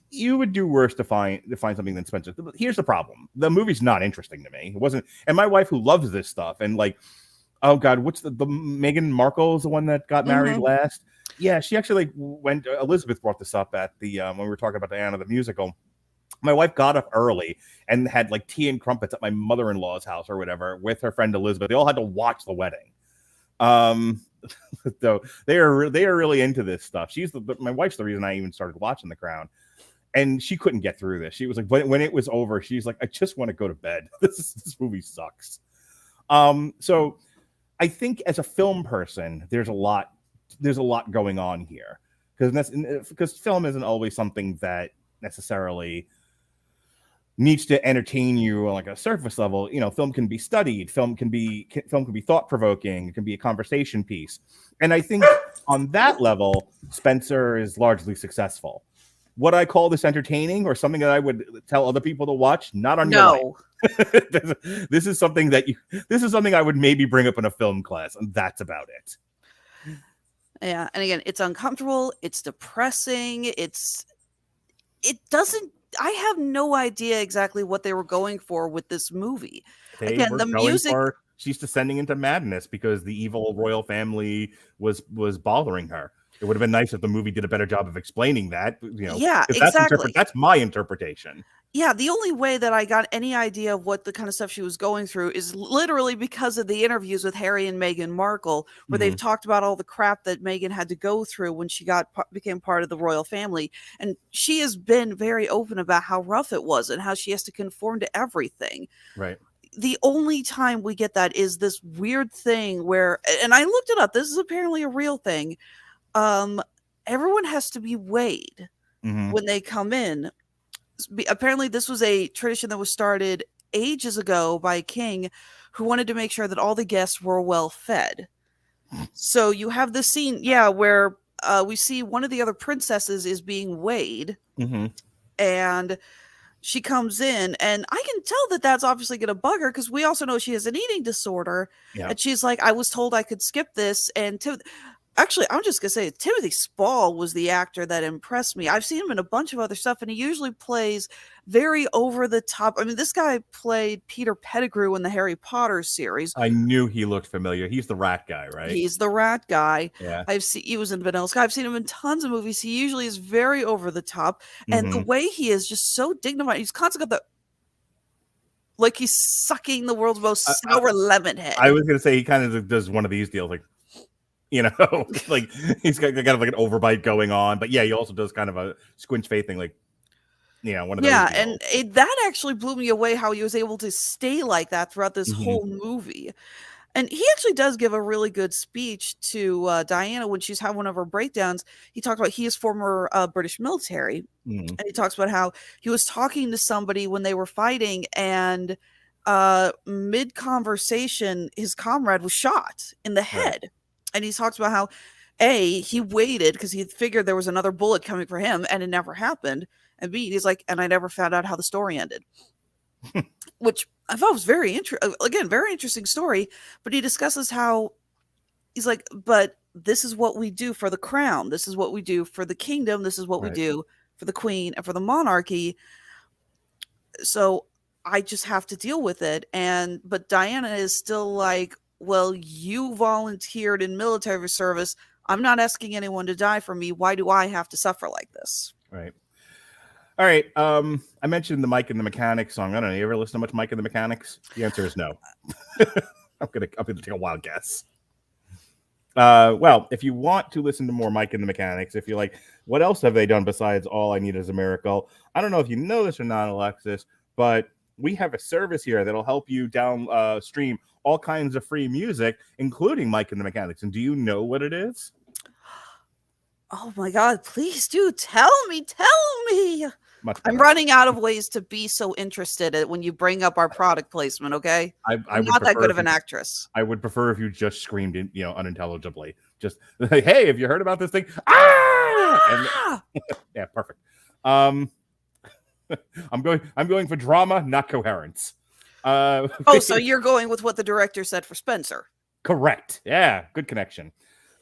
you would do worse to find something than Spencer. Here's the problem: the movie's not interesting to me. It wasn't, and my wife, who loves this stuff, and like, oh god, what's the Meghan Markle is the one that got married last? Yeah, she actually went. Elizabeth brought this up at the when we were talking about Diana the musical. My wife got up early and had like tea and crumpets at my mother-in-law's house or whatever with her friend Elizabeth. They all had to watch the wedding. So they are really into this stuff. My wife's the reason I even started watching The Crown, and she couldn't get through this. She was like, when it was over, she's like, I just want to go to bed. This movie sucks. So I think as a film person, there's a lot going on here, because film isn't always something that necessarily needs to entertain you on like a surface level. You know, film can be studied, film can be thought-provoking, it can be a conversation piece. And I think on that level, Spencer is largely successful. Would I call this entertaining or something that I would tell other people to watch? Not on your life. This is something I would maybe bring up in a film class, and that's about it. Yeah, and again, it's uncomfortable, it's depressing, I have no idea exactly what they were going for with this movie. Again, the music, she's descending into madness because the evil royal family was bothering her. It would have been nice if the movie did a better job of explaining that. You know, yeah, exactly. That's my interpretation. Yeah, the only way that I got any idea of what the kind of stuff she was going through is literally because of the interviews with Harry and Meghan Markle, where they've talked about all the crap that Meghan had to go through when she became part of the royal family. And she has been very open about how rough it was and how she has to conform to everything. Right. The only time we get that is this weird thing where, and I looked it up, this is apparently a real thing. Everyone has to be weighed when they come in. Apparently this was a tradition that was started ages ago by a king who wanted to make sure that all the guests were well fed. So you have this scene, where we see one of the other princesses is being weighed, and she comes in, and I can tell that that's obviously going to bug her because we also know she has an eating disorder, and she's like, I was told I could skip this, and actually, I'm just going to say Timothy Spall was the actor that impressed me. I've seen him in a bunch of other stuff, and he usually plays very over-the-top. I mean, this guy played Peter Pettigrew in the Harry Potter series. I knew he looked familiar. He's the rat guy, right? He's the rat guy. Yeah. He was in Vanilla Sky. I've seen him in tons of movies. He usually is very over-the-top, and the way he is just so dignified. He's constantly got like he's sucking the world's most sour lemon head. I was going to say he kind of does one of these deals, like, you know, like he's got kind of like an overbite going on, but he also does kind of a squinch face thing, like, you know, one of those deals. And that actually blew me away how he was able to stay like that throughout this whole movie. And he actually does give a really good speech to Diana when she's had one of her breakdowns. He talked about he is former British military, and he talks about how he was talking to somebody when they were fighting, and mid conversation, his comrade was shot in the head. Right. And he talks about how, A, he waited because he figured there was another bullet coming for him and it never happened. And B, he's like, and I never found out how the story ended. Which I thought was very interesting story. But he discusses how he's like, but this is what we do for the crown. This is what we do for the kingdom. This is what we do for the queen and for the monarchy. So I just have to deal with it. But Diana is still like, well, you volunteered in military service. I'm not asking anyone to die for me. Why do I have to suffer like this? Right. All right. I mentioned the Mike and the Mechanics song. I don't know. You ever listen to much Mike and the Mechanics? The answer is no. I'm gonna take a wild guess. Well, if you want to listen to more Mike and the Mechanics, if you're like, what else have they done besides All I Need Is a Miracle? I don't know if you know this or not, Alexis, but we have a service here that'll help you stream all kinds of free music, including Mike and the Mechanics. And do you know what it is? Oh my God, please do tell me. I'm running out of ways to be so interested when you bring up our product placement, okay? I'm not that good of an actress. I would prefer if you just screamed, unintelligibly. Just, hey, have you heard about this thing? Ah! Yeah, perfect. I'm going for drama, not coherence. So you're going with what the director said for Spencer. Correct. Yeah, good connection.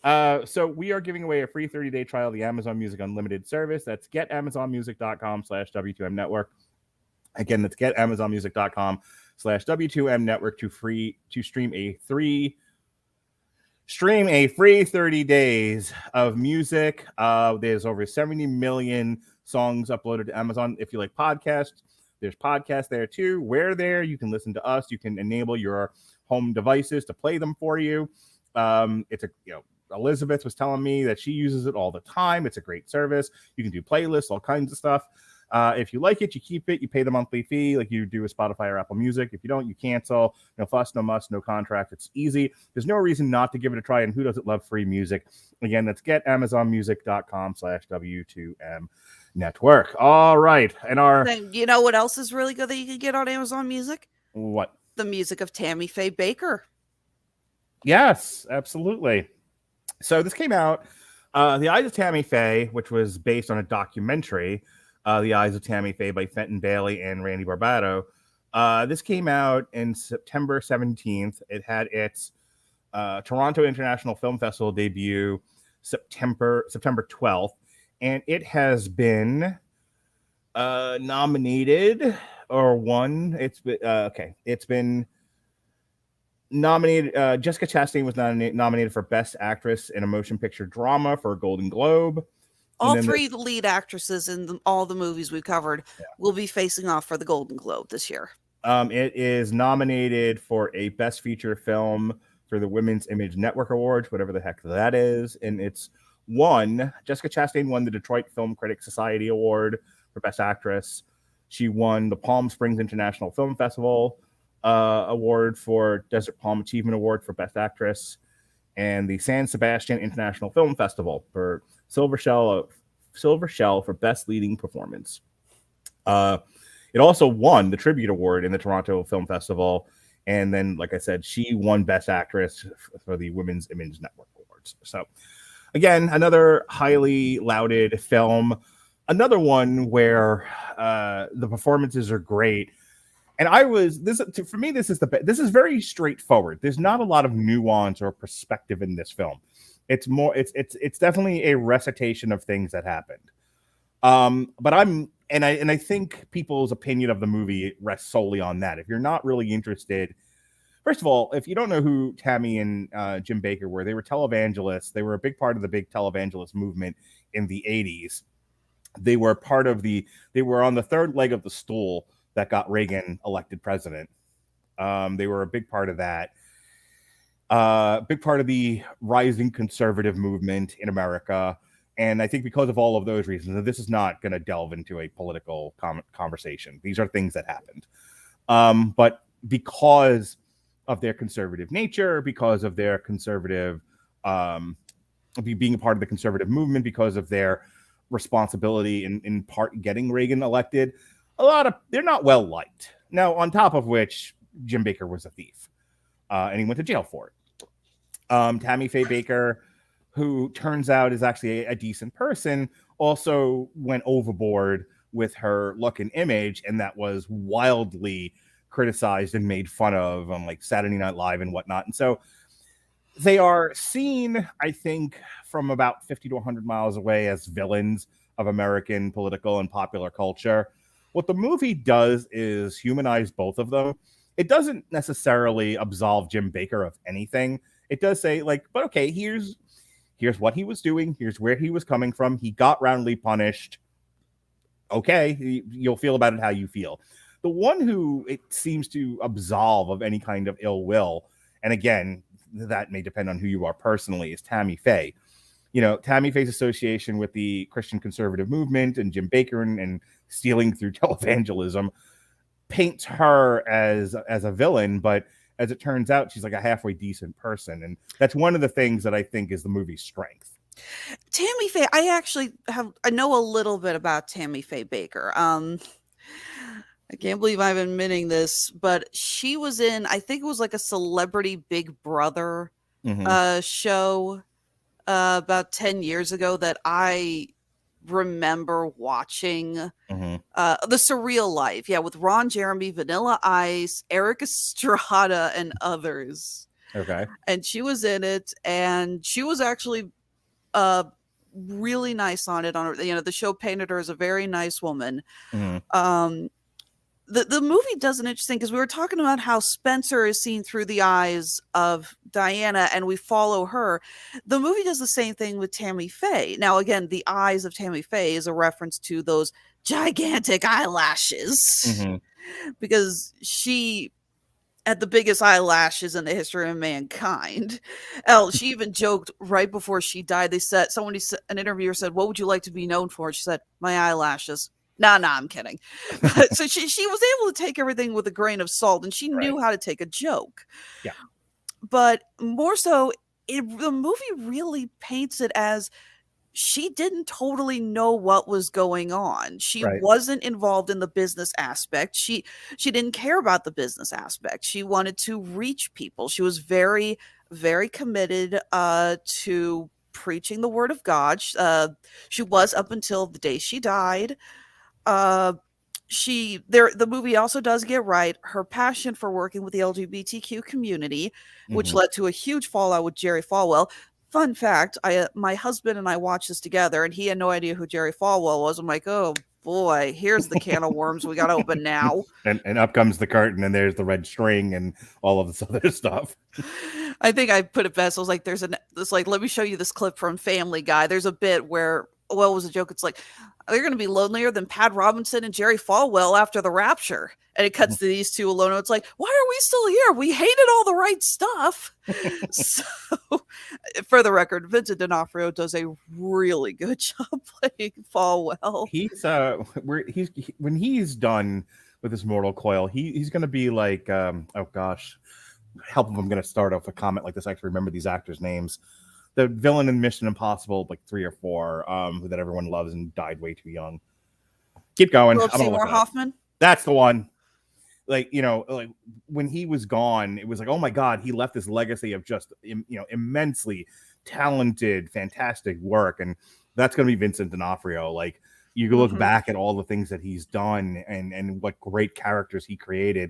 So we are giving away a free 30-day trial of the Amazon Music Unlimited service. That's getamazonmusic.com/W2M network. Again, that's getamazonmusic.com/W2M network to stream a free 30 days of music. There's over 70 million songs uploaded to Amazon. If you like podcasts, there's podcasts there too. Where there, you can listen to us. You can enable your home devices to play them for you. Elizabeth was telling me that she uses it all the time. It's a great service. You can do playlists, all kinds of stuff. If you like it, you keep it. You pay the monthly fee like you do with Spotify or Apple Music. If you don't, you cancel. No fuss, no muss, no contract. It's easy. There's no reason not to give it a try, and who doesn't love free music? Again, that's getamazonmusic.com/W2M network. All right. And our... Then you know what else is really good that you can get on Amazon Music? What? The music of Tammy Faye Baker. Yes, absolutely. So this came out, The Eyes of Tammy Faye, which was based on a documentary, The Eyes of Tammy Faye by Fenton Bailey and Randy Barbato. This came out in September 17th. It had its Toronto International Film Festival debut September 12th, and it has been nominated or won. It's been nominated. Jessica Chastain was nominated for Best Actress in a Motion Picture Drama for a Golden Globe. All three lead actresses in all the movies we've covered will be facing off for the Golden Globe this year. It is nominated for a Best Feature Film for the Women's Image Network Awards, whatever the heck that is. And it's won. Jessica Chastain won the Detroit Film Critics Society Award for Best Actress. She won the Palm Springs International Film Festival award for Desert Palm Achievement Award for Best Actress, and the San Sebastian International Film Festival for Silver Shell for Best Leading Performance. It also won the Tribute Award in the Toronto Film Festival, and then, like I said, she won Best Actress for the Women's Image Network Awards. So, again, another highly lauded film, another one where the performances are great. And for me, this is very straightforward. There's not a lot of nuance or perspective in this film. It's definitely a recitation of things that happened. But I think people's opinion of the movie rests solely on that. If you're not really interested, first of all, if you don't know who Tammy and Jim Baker were, they were televangelists. They were a big part of the big televangelist movement in the 80s. They were on the third leg of the stool that got Reagan elected president. They were a big part of that. Big part of the rising conservative movement in America. And I think because of all of those reasons, and this is not going to delve into a political conversation. These are things that happened. But because of their conservative nature, because of their conservative, being a part of the conservative movement, because of their responsibility in part getting Reagan elected, they're not well liked. Now, on top of which, Jim Baker was a thief, and he went to jail for it. Tammy Faye Baker, who turns out is actually a decent person, also went overboard with her look and image, and that was wildly criticized and made fun of on like Saturday Night Live and whatnot. And so they are seen, I think, from about 50 to 100 miles away as villains of American political and popular culture. What the movie does is humanize both of them. It doesn't necessarily absolve Jim Baker of anything. It does say, like, but okay, here's what he was doing. Here's where he was coming from. He got roundly punished. Okay, you'll feel about it how you feel. The one who it seems to absolve of any kind of ill will, and again, that may depend on who you are personally, is Tammy Faye. You know, Tammy Faye's association with the Christian conservative movement and Jim Baker and stealing through televangelism paints her as a villain, but as it turns out, she's like a halfway decent person. And that's one of the things that I think is the movie's strength. Tammy Faye, I know a little bit about Tammy Faye Baker. I can't believe I'm admitting this, but she was in, I think it was like a Celebrity Big Brother show about 10 years ago that I remember watching. The Surreal Life, with Ron Jeremy, Vanilla Ice, Eric Estrada, and others. Okay. And she was in it, and she was actually really nice on it. The show painted her as a very nice woman. The movie does an interesting, because we were talking about how Spencer is seen through the eyes of Diana and we follow her. The movie does the same thing with Tammy Faye. Now, again, the eyes of Tammy Faye is a reference to those gigantic eyelashes because she had the biggest eyelashes in the history of mankind. She even joked right before she died. An interviewer said, "What would you like to be known for?" She said, "My eyelashes." Nah, I'm kidding. But, so she was able to take everything with a grain of salt, and she knew Right. how to take a joke. Yeah. But more so, the movie really paints it as she didn't totally know what was going on. She Right. wasn't involved in the business aspect. She didn't care about the business aspect. She wanted to reach people. She was very, very committed to preaching the word of God. She was up until the day she died. The movie also does get right her passion for working with the LGBTQ community, which Mhm. led to a huge fallout with Jerry Falwell. Fun fact, my husband and I watched this together, and he had no idea who Jerry Falwell was. I'm like, oh boy, here's the can of worms we got to open now. And up comes the curtain, and there's the red string and all of this other stuff. I think I put it best. I was like, let me show you this clip from Family Guy. There's a bit where, well, it was a joke. It's like, they're going to be lonelier than Pat Robinson and Jerry Falwell after the rapture. And it cuts to these two alone. And it's like, why are we still here? We hated all the right stuff. So, for the record, Vincent D'Onofrio does a really good job playing Falwell. When he's done with his mortal coil, he's going to be like, oh gosh, help if I'm going to start off a comment like this. I actually remember these actors' names. The villain in Mission Impossible, like 3 or 4, that everyone loves and died way too young. Keep going. Philip Seymour Hoffman. That's the one. Like, like when he was gone, it was like, oh my God, he left this legacy of just, immensely talented, fantastic work. And that's going to be Vincent D'Onofrio. Like, you look back at all the things that he's done and what great characters he created,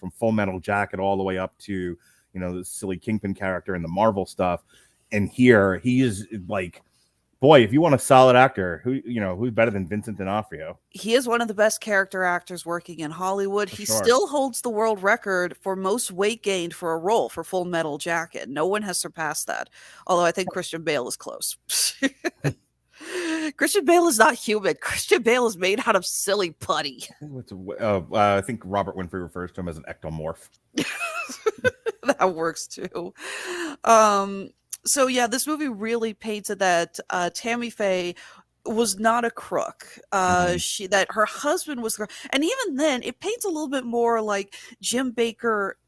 from Full Metal Jacket all the way up to, the silly Kingpin character and the Marvel stuff. And here he is like, boy, if you want a solid actor, who's better than Vincent D'Onofrio? He is one of the best character actors working in Hollywood. He still holds the world record for most weight gained for a role for Full Metal Jacket. No one has surpassed that. Although I think Christian Bale is close. Christian Bale is not human. Christian Bale is made out of silly putty. I think Robert Winfrey refers to him as an ectomorph. That works too. So yeah, this movie really painted that Tammy Faye was not a crook. That her husband was, and even then, it paints a little bit more like Jim Baker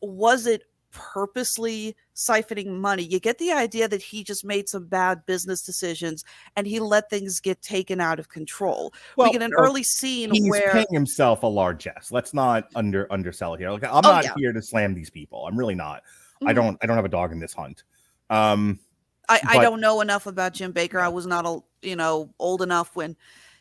wasn't purposely siphoning money. You get the idea that he just made some bad business decisions and he let things get taken out of control. We get an early scene where he's paying himself a largesse. Let's not undersell it here. Like, I'm not here to slam these people. I'm really not. I don't have a dog in this hunt. I don't know enough about Jim Baker. I was not, old enough when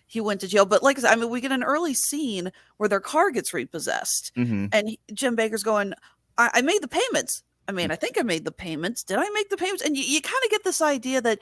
he went to jail. But like I said, we get an early scene where their car gets repossessed, and Jim Baker's going, "I made the payments. I think I made the payments. Did I make the payments?" And you kind of get this idea that,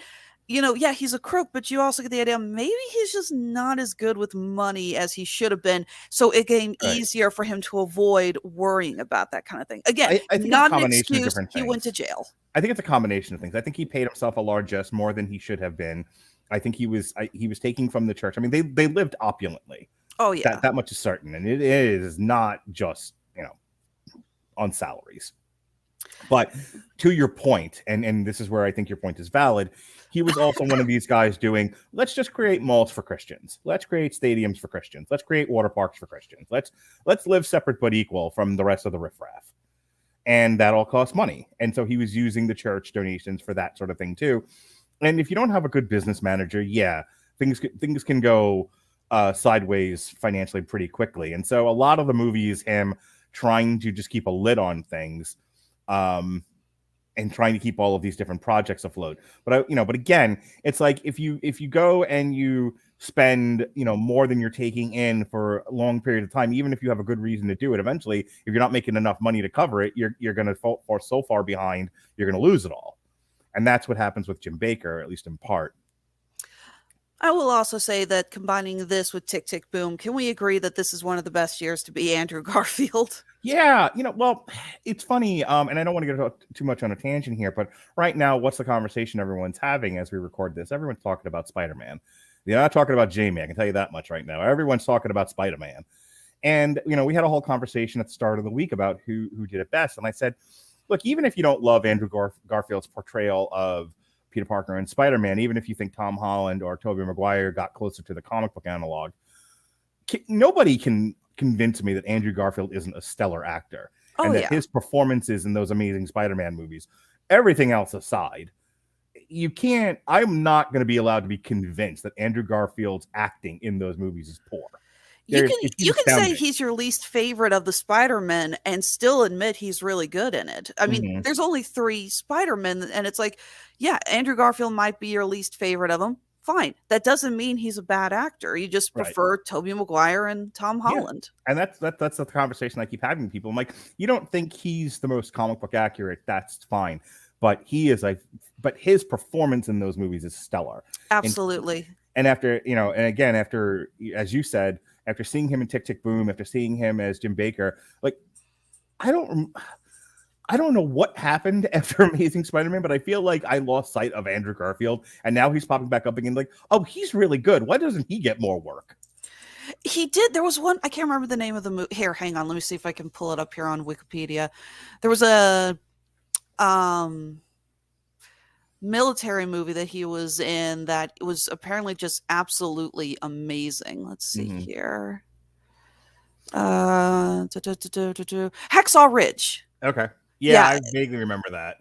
yeah, he's a crook, but you also get the idea maybe he's just not as good with money as he should have been. So it became easier for him to avoid worrying about that kind of thing. Again, I think not an excuse. He went to jail. I think it's a combination of things. I think he paid himself a largesse more than he should have been. I think he was taking from the church. They lived opulently. Oh yeah, that much is certain, and it is not just on salaries. But to your point, and this is where I think your point is valid, he was also one of these guys doing, let's just create malls for Christians. Let's create stadiums for Christians. Let's create water parks for Christians. Let's live separate but equal from the rest of the riffraff. And that all costs money. And so he was using the church donations for that sort of thing too. And if you don't have a good business manager, things can go sideways financially pretty quickly. And so a lot of the movie is him trying to just keep a lid on things, and trying to keep all of these different projects afloat. But again, it's like if you go and you spend more than you're taking in for a long period of time, even if you have a good reason to do it, eventually, if you're not making enough money to cover it, you're going to fall so far behind, you're going to lose it all. And that's what happens with Jim Baker, at least in part. I will also say that combining this with Tick, Tick, Boom, can we agree that this is one of the best years to be Andrew Garfield? Yeah, well, it's funny, and I don't want to get too much on a tangent here, but right now, what's the conversation everyone's having as we record this? Everyone's talking about Spider-Man. They're not talking about Jamie, I can tell you that much right now. Everyone's talking about Spider-Man. And, we had a whole conversation at the start of the week about who did it best. And I said, look, even if you don't love Andrew Garfield's portrayal of Peter Parker and Spider-Man, even if you think Tom Holland or Tobey Maguire got closer to the comic book analog, nobody can convince me that Andrew Garfield isn't a stellar actor, Oh, and that yeah. his performances in those Amazing Spider-Man movies, everything else aside, I'm not going to be allowed to be convinced that Andrew Garfield's acting in those movies is poor. You He's can say astounding. he's your least favorite of the Spider-Men and still admit he's really good in it. I mean, there's only 3 Spider-Men, and it's like, yeah, Andrew Garfield might be your least favorite of them. Fine. That doesn't mean he's a bad actor. You just prefer Tobey Maguire and Tom Holland. Yeah. And that's the conversation I keep having with people. I'm like, you don't think he's the most comic book accurate? That's fine. But his performance in those movies is stellar. Absolutely. And after, after, as you said, after seeing him in Tick, Tick, Boom, after seeing him as Jim Baker, like, I don't know what happened after Amazing Spider-Man, but I feel like I lost sight of Andrew Garfield, and now he's popping back up again. Like, oh, he's really good. Why doesn't he get more work? He did. There was one, I can't remember the name of the movie. Here, hang on. Let me see if I can pull it up here on Wikipedia. There was a military movie that he was in that was apparently just absolutely amazing. Let's see here. Hacksaw Ridge. Okay. Yeah, I vaguely remember that.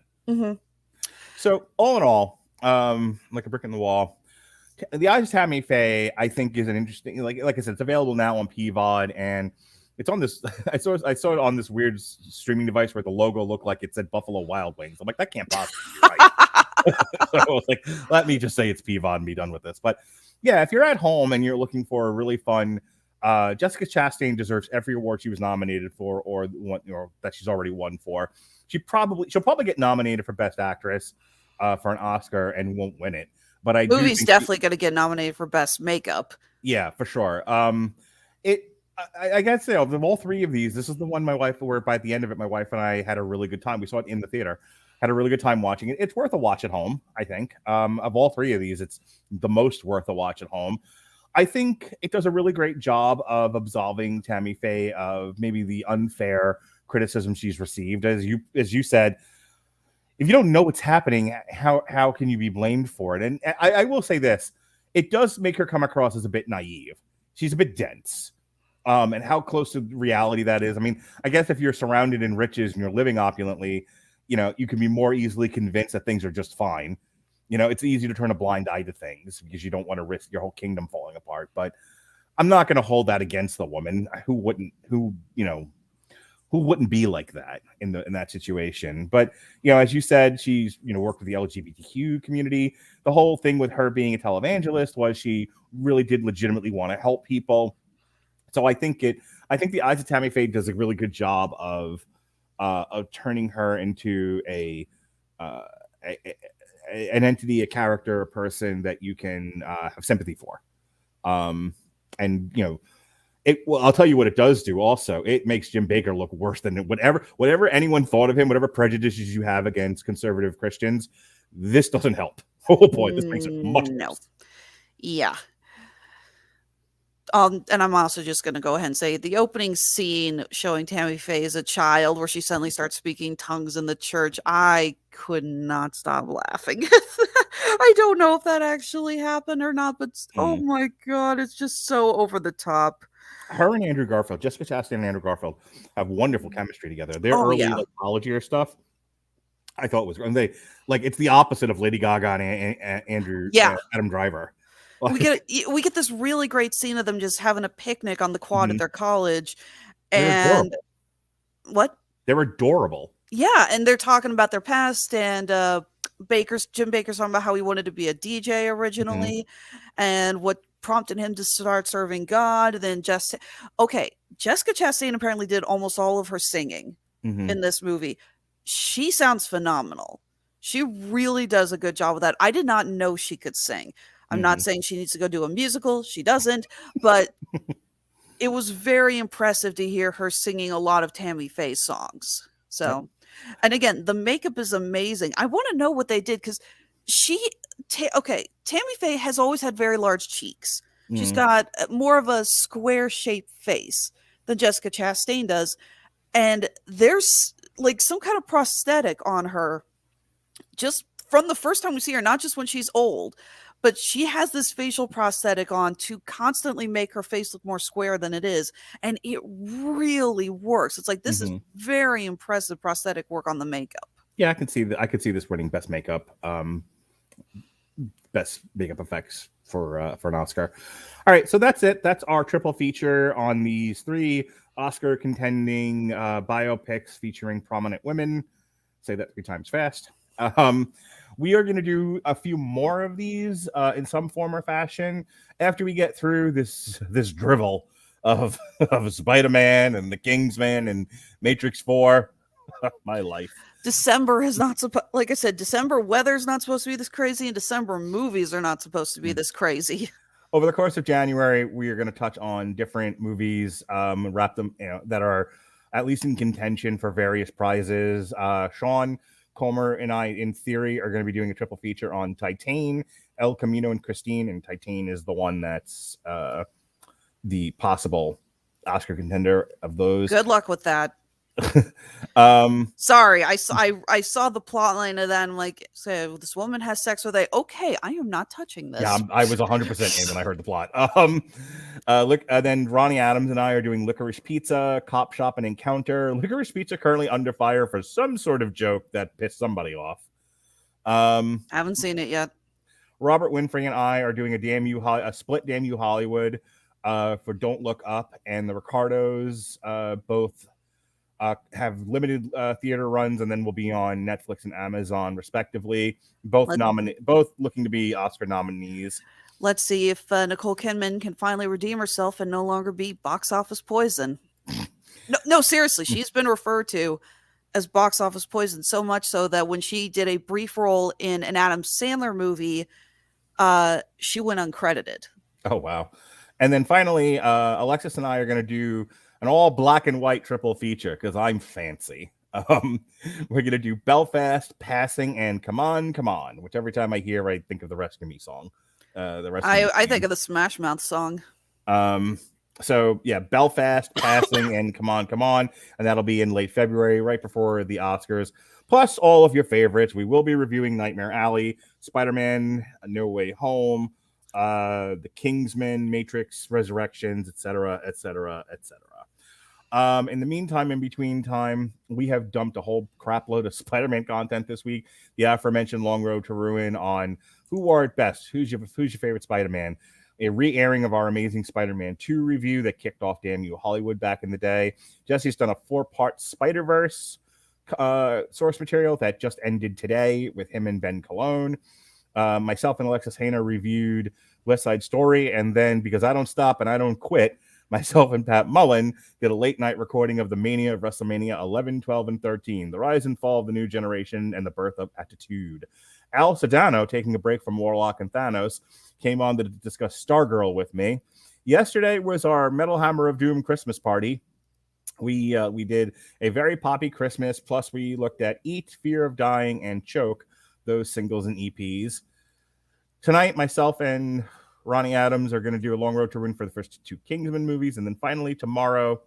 So all in all, like a brick in the wall, The Eyes of Tammy Faye, I think, is an interesting, like I said, it's available now on PVOD, and it's on this. I saw it on this weird streaming device where the logo looked like it said Buffalo Wild Wings. I'm like, that can't possibly be right. So I was like, let me just say it's PVOD and be done with this. But yeah, if you're at home and you're looking for a really fun, Jessica Chastain deserves every award she was nominated for, or that she's already won for. She'll probably get nominated for Best Actress for an Oscar and won't win it. But I movie's definitely going to get nominated for Best Makeup. Yeah, for sure. I gotta say, of all 3 of these, this is the one where by the end of it, my wife and I had a really good time. We saw it in the theater, had a really good time watching it. It's worth a watch at home, I think. Of all 3 of these, it's the most worth a watch at home. I think it does a really great job of absolving Tammy Faye of maybe the unfair criticism she's received. As you said, if you don't know what's happening, how can you be blamed for it? And I will say this, it does make her come across as a bit naive. She's a bit dense. And how close to reality that is. I mean, I guess if you're surrounded in riches and you're living opulently, you can be more easily convinced that things are just fine. It's easy to turn a blind eye to things because you don't want to risk your whole kingdom falling apart. But I'm not going to hold that against the woman who wouldn't be like that in that situation. But, as you said, she's, worked with the LGBTQ community. The whole thing with her being a televangelist was she really did legitimately want to help people. So I think The Eyes of Tammy Faye does a really good job of turning her into an entity, a character, a person that you can have sympathy for. I'll tell you what it does do. Also, it makes Jim Baker look worse than whatever anyone thought of him, whatever prejudices you have against conservative Christians. This doesn't help. Oh boy, this makes it much worse. Yeah. And I'm also just going to go ahead and say the opening scene showing Tammy Faye as a child where she suddenly starts speaking tongues in the church. I could not stop laughing. I don't know if that actually happened or not, but oh my God, it's just so over the top. Her and Andrew Garfield, Jessica Chastain and Andrew Garfield have wonderful chemistry together. Their early college year stuff, I thought was, and it's the opposite of Lady Gaga and Adam Driver. We get this really great scene of them just having a picnic on the quad at their college, and what? They're adorable. Yeah, and they're talking about their past, and Jim Baker's talking about how he wanted to be a DJ originally, and what prompted him to start serving God. Then Jessica Chastain apparently did almost all of her singing in this movie. She sounds phenomenal. She really does a good job with that. I did not know she could sing. I'm not saying she needs to go do a musical. She doesn't. But it was very impressive to hear her singing a lot of Tammy Faye songs. So, and again, the makeup is amazing. I want to know what they did because Tammy Faye has always had very large cheeks. She's got more of a square-shaped face than Jessica Chastain does. And there's like some kind of prosthetic on her just from the first time we see her, not just when she's old, but she has this facial prosthetic on to constantly make her face look more square than it is, and it really works. It's like, this is very impressive prosthetic work on the makeup. Yeah, I could see that. I could see this winning best makeup effects for an Oscar. All right, so that's it. That's our triple feature on these 3 Oscar contending biopics featuring prominent women. Say that 3 times fast. We are going to do a few more of these in some form or fashion after we get through this drivel of Spider-Man and the Kingsman and Matrix 4. My life. December is not supposed, like I said, December weather's not supposed to be this crazy, and December movies are not supposed to be this crazy. Over the course of January, we are going to touch on different movies, wrap them, that are at least in contention for various prizes. Sean Comer and I, in theory, are going to be doing a triple feature on Titane, El Camino, and Christine. And Titane is the one that's the possible Oscar contender of those. Good luck with that. Sorry, I saw the plot line of that, and like, so this woman has sex with okay, I am not touching this. Yeah, I was 100% in when I heard the plot. Then Ronnie Adams and I are doing Licorice Pizza, Cop Shop, and Encounter. Licorice Pizza currently under fire for some sort of joke that pissed somebody off. Haven't seen it yet. Robert Winfrey and I are doing a split Damn You Hollywood for Don't Look Up, and the Ricardos both have limited theater runs, and then will be on Netflix and Amazon respectively. Both looking to be Oscar nominees. Let's see if Nicole Kidman can finally redeem herself and no longer be box office poison. No, seriously, she's been referred to as box office poison so much so that when she did a brief role in an Adam Sandler movie, she went uncredited. Oh wow! And then finally, Alexis and I are going to do an all black and white triple feature because I'm fancy. We're going to do Belfast, Passing, and Come On, Come On, which every time I hear, I think of the Rescue Me song. I think of the Smash Mouth song. So yeah, Belfast, Passing, and Come On, Come On, and that'll be in late February, right before the Oscars. Plus all of your favorites. We will be reviewing Nightmare Alley, Spider-Man, No Way Home, The Kingsman, Matrix Resurrections, etc., etc., etc. In the meantime, in between time, we have dumped a whole crap load of Spider-Man content this week. The aforementioned Long Road to Ruin on who wore it best, who's your favorite Spider-Man, a re-airing of our Amazing Spider-Man 2 review that kicked off Damn You Hollywood back in the day. Jesse's done a 4-part Spider-Verse source material that just ended today with him and Ben Cologne. Myself and Alexis Hejna reviewed West Side Story, and then, because I don't stop and I don't quit, myself and Pat Mullen did a late-night recording of the Mania of WrestleMania 11, 12, and 13, the rise and fall of the new generation and the birth of Attitude. Al Sedano, taking a break from Warlock and Thanos, came on to discuss Stargirl with me. Yesterday was our Metal Hammer of Doom Christmas party. We did a very poppy Christmas, plus we looked at Eat, Fear of Dying, and Choke, those singles and EPs. Tonight, myself and Ronnie Adams are going to do a Long Road to Ruin for the first 2 Kingsman movies. And then finally, tomorrow,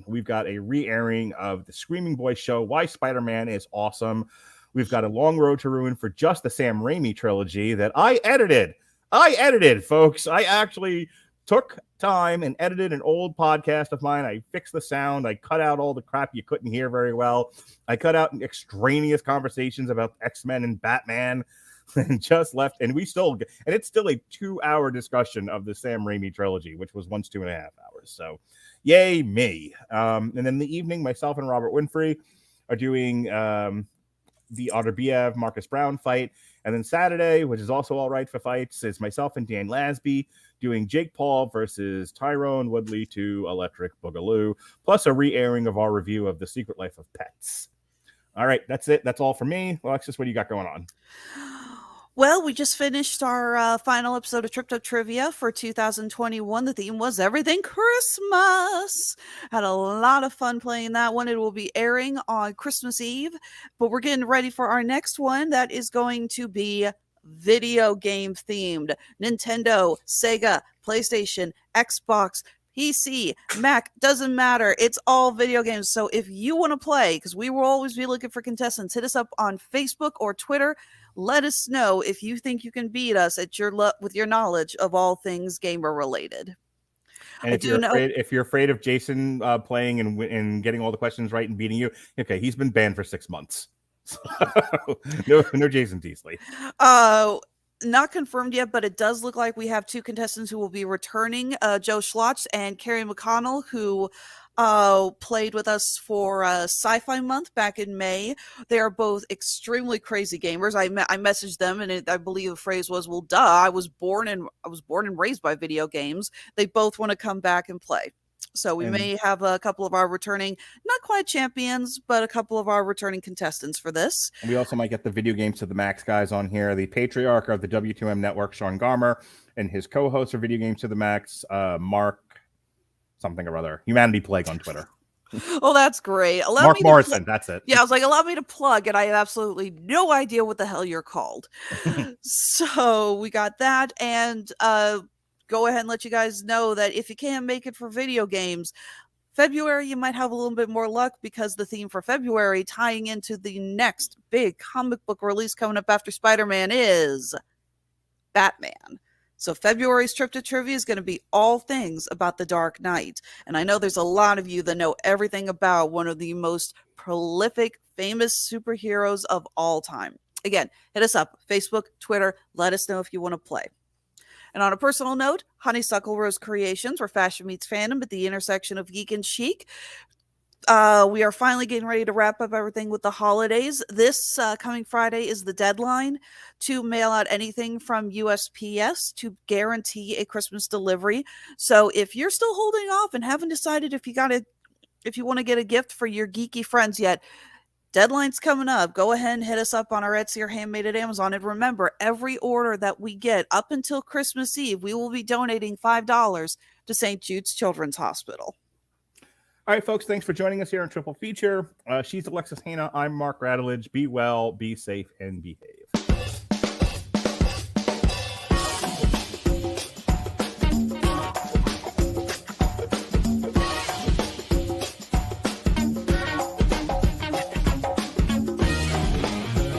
we've got a re-airing of the Screaming Boy Show, Why Spider-Man is Awesome. We've got a Long Road to Ruin for just the Sam Raimi trilogy that I edited, folks. I actually took time and edited an old podcast of mine. I fixed the sound. I cut out all the crap you couldn't hear very well. I cut out extraneous conversations about X-Men and Batman. And just left, and it's still a 2-hour discussion of the Sam Raimi trilogy, which was once 2.5 hours. So, yay me! And then in the evening, myself and Robert Winfrey are doing the Otter Marcus Brown fight, and then Saturday, which is also all right for fights, is myself and Dan Lasby doing Jake Paul versus Tyrone Woodley to Electric Boogaloo, plus a re-airing of our review of The Secret Life of Pets. All right, that's it. That's all for me. Alexis, what do you got going on? Well, we just finished our final episode of Tripped Up Trivia for 2021. The theme was Everything Christmas. Had a lot of fun playing that one. It will be airing on Christmas Eve, but we're getting ready for our next one that is going to be video game themed. Nintendo, Sega, PlayStation, Xbox, PC, Mac, doesn't matter. It's all video games. So if you want to play, because we will always be looking for contestants, hit us up on Facebook or Twitter. Let us know if you think you can beat us at with your knowledge of all things gamer related. And if you're afraid of Jason playing and getting all the questions right and beating you, okay, he's been banned for 6 months. So, no Jason Teasley. Not confirmed yet, but it does look like we have 2 contestants who will be returning, Joe Schlotz and Carrie McConnell, who played with us for Sci-Fi Month back in May. They are both extremely crazy gamers. I messaged them, and I believe the phrase was, "Well, duh, I was born and raised by video games." They both want to come back and play. So we may have a couple of our returning, not quite champions, but a couple of our returning contestants for this. And we also might get the Video Games to the Max guys on here. The patriarch of the W2M network, Sean Garmer, and his co-host of Video Games to the Max, Mark something or other. Humanity Plague on Twitter. Oh, that's great. Mark Morrison, that's it. Yeah, I was like, allow me to plug, and I have absolutely no idea what the hell you're called. So we got that, and go ahead and let you guys know that if you can't make it for video games, February, you might have a little bit more luck, because the theme for February, tying into the next big comic book release coming up after Spider-Man, is Batman. So February's trip to trivia is going to be all things about the Dark Knight. And I know there's a lot of you that know everything about one of the most prolific, famous superheroes of all time. Again, hit us up, Facebook, Twitter. Let us know if you want to play. And on a personal note, Honeysuckle Rose Creations, where fashion meets fandom at the intersection of geek and chic. We are finally getting ready to wrap up everything with the holidays. This coming Friday is the deadline to mail out anything from USPS to guarantee a Christmas delivery. So if you're still holding off and haven't decided if you want to get a gift for your geeky friends yet, deadline's coming up. Go ahead and hit us up on our Etsy or Handmade at Amazon. And remember, every order that we get up until Christmas Eve, we will be donating $5 to St. Jude's Children's Hospital. All right, folks, thanks for joining us here on Triple Feature. She's Alexis Hejna. I'm Mark Radulich. Be well, be safe, and behave.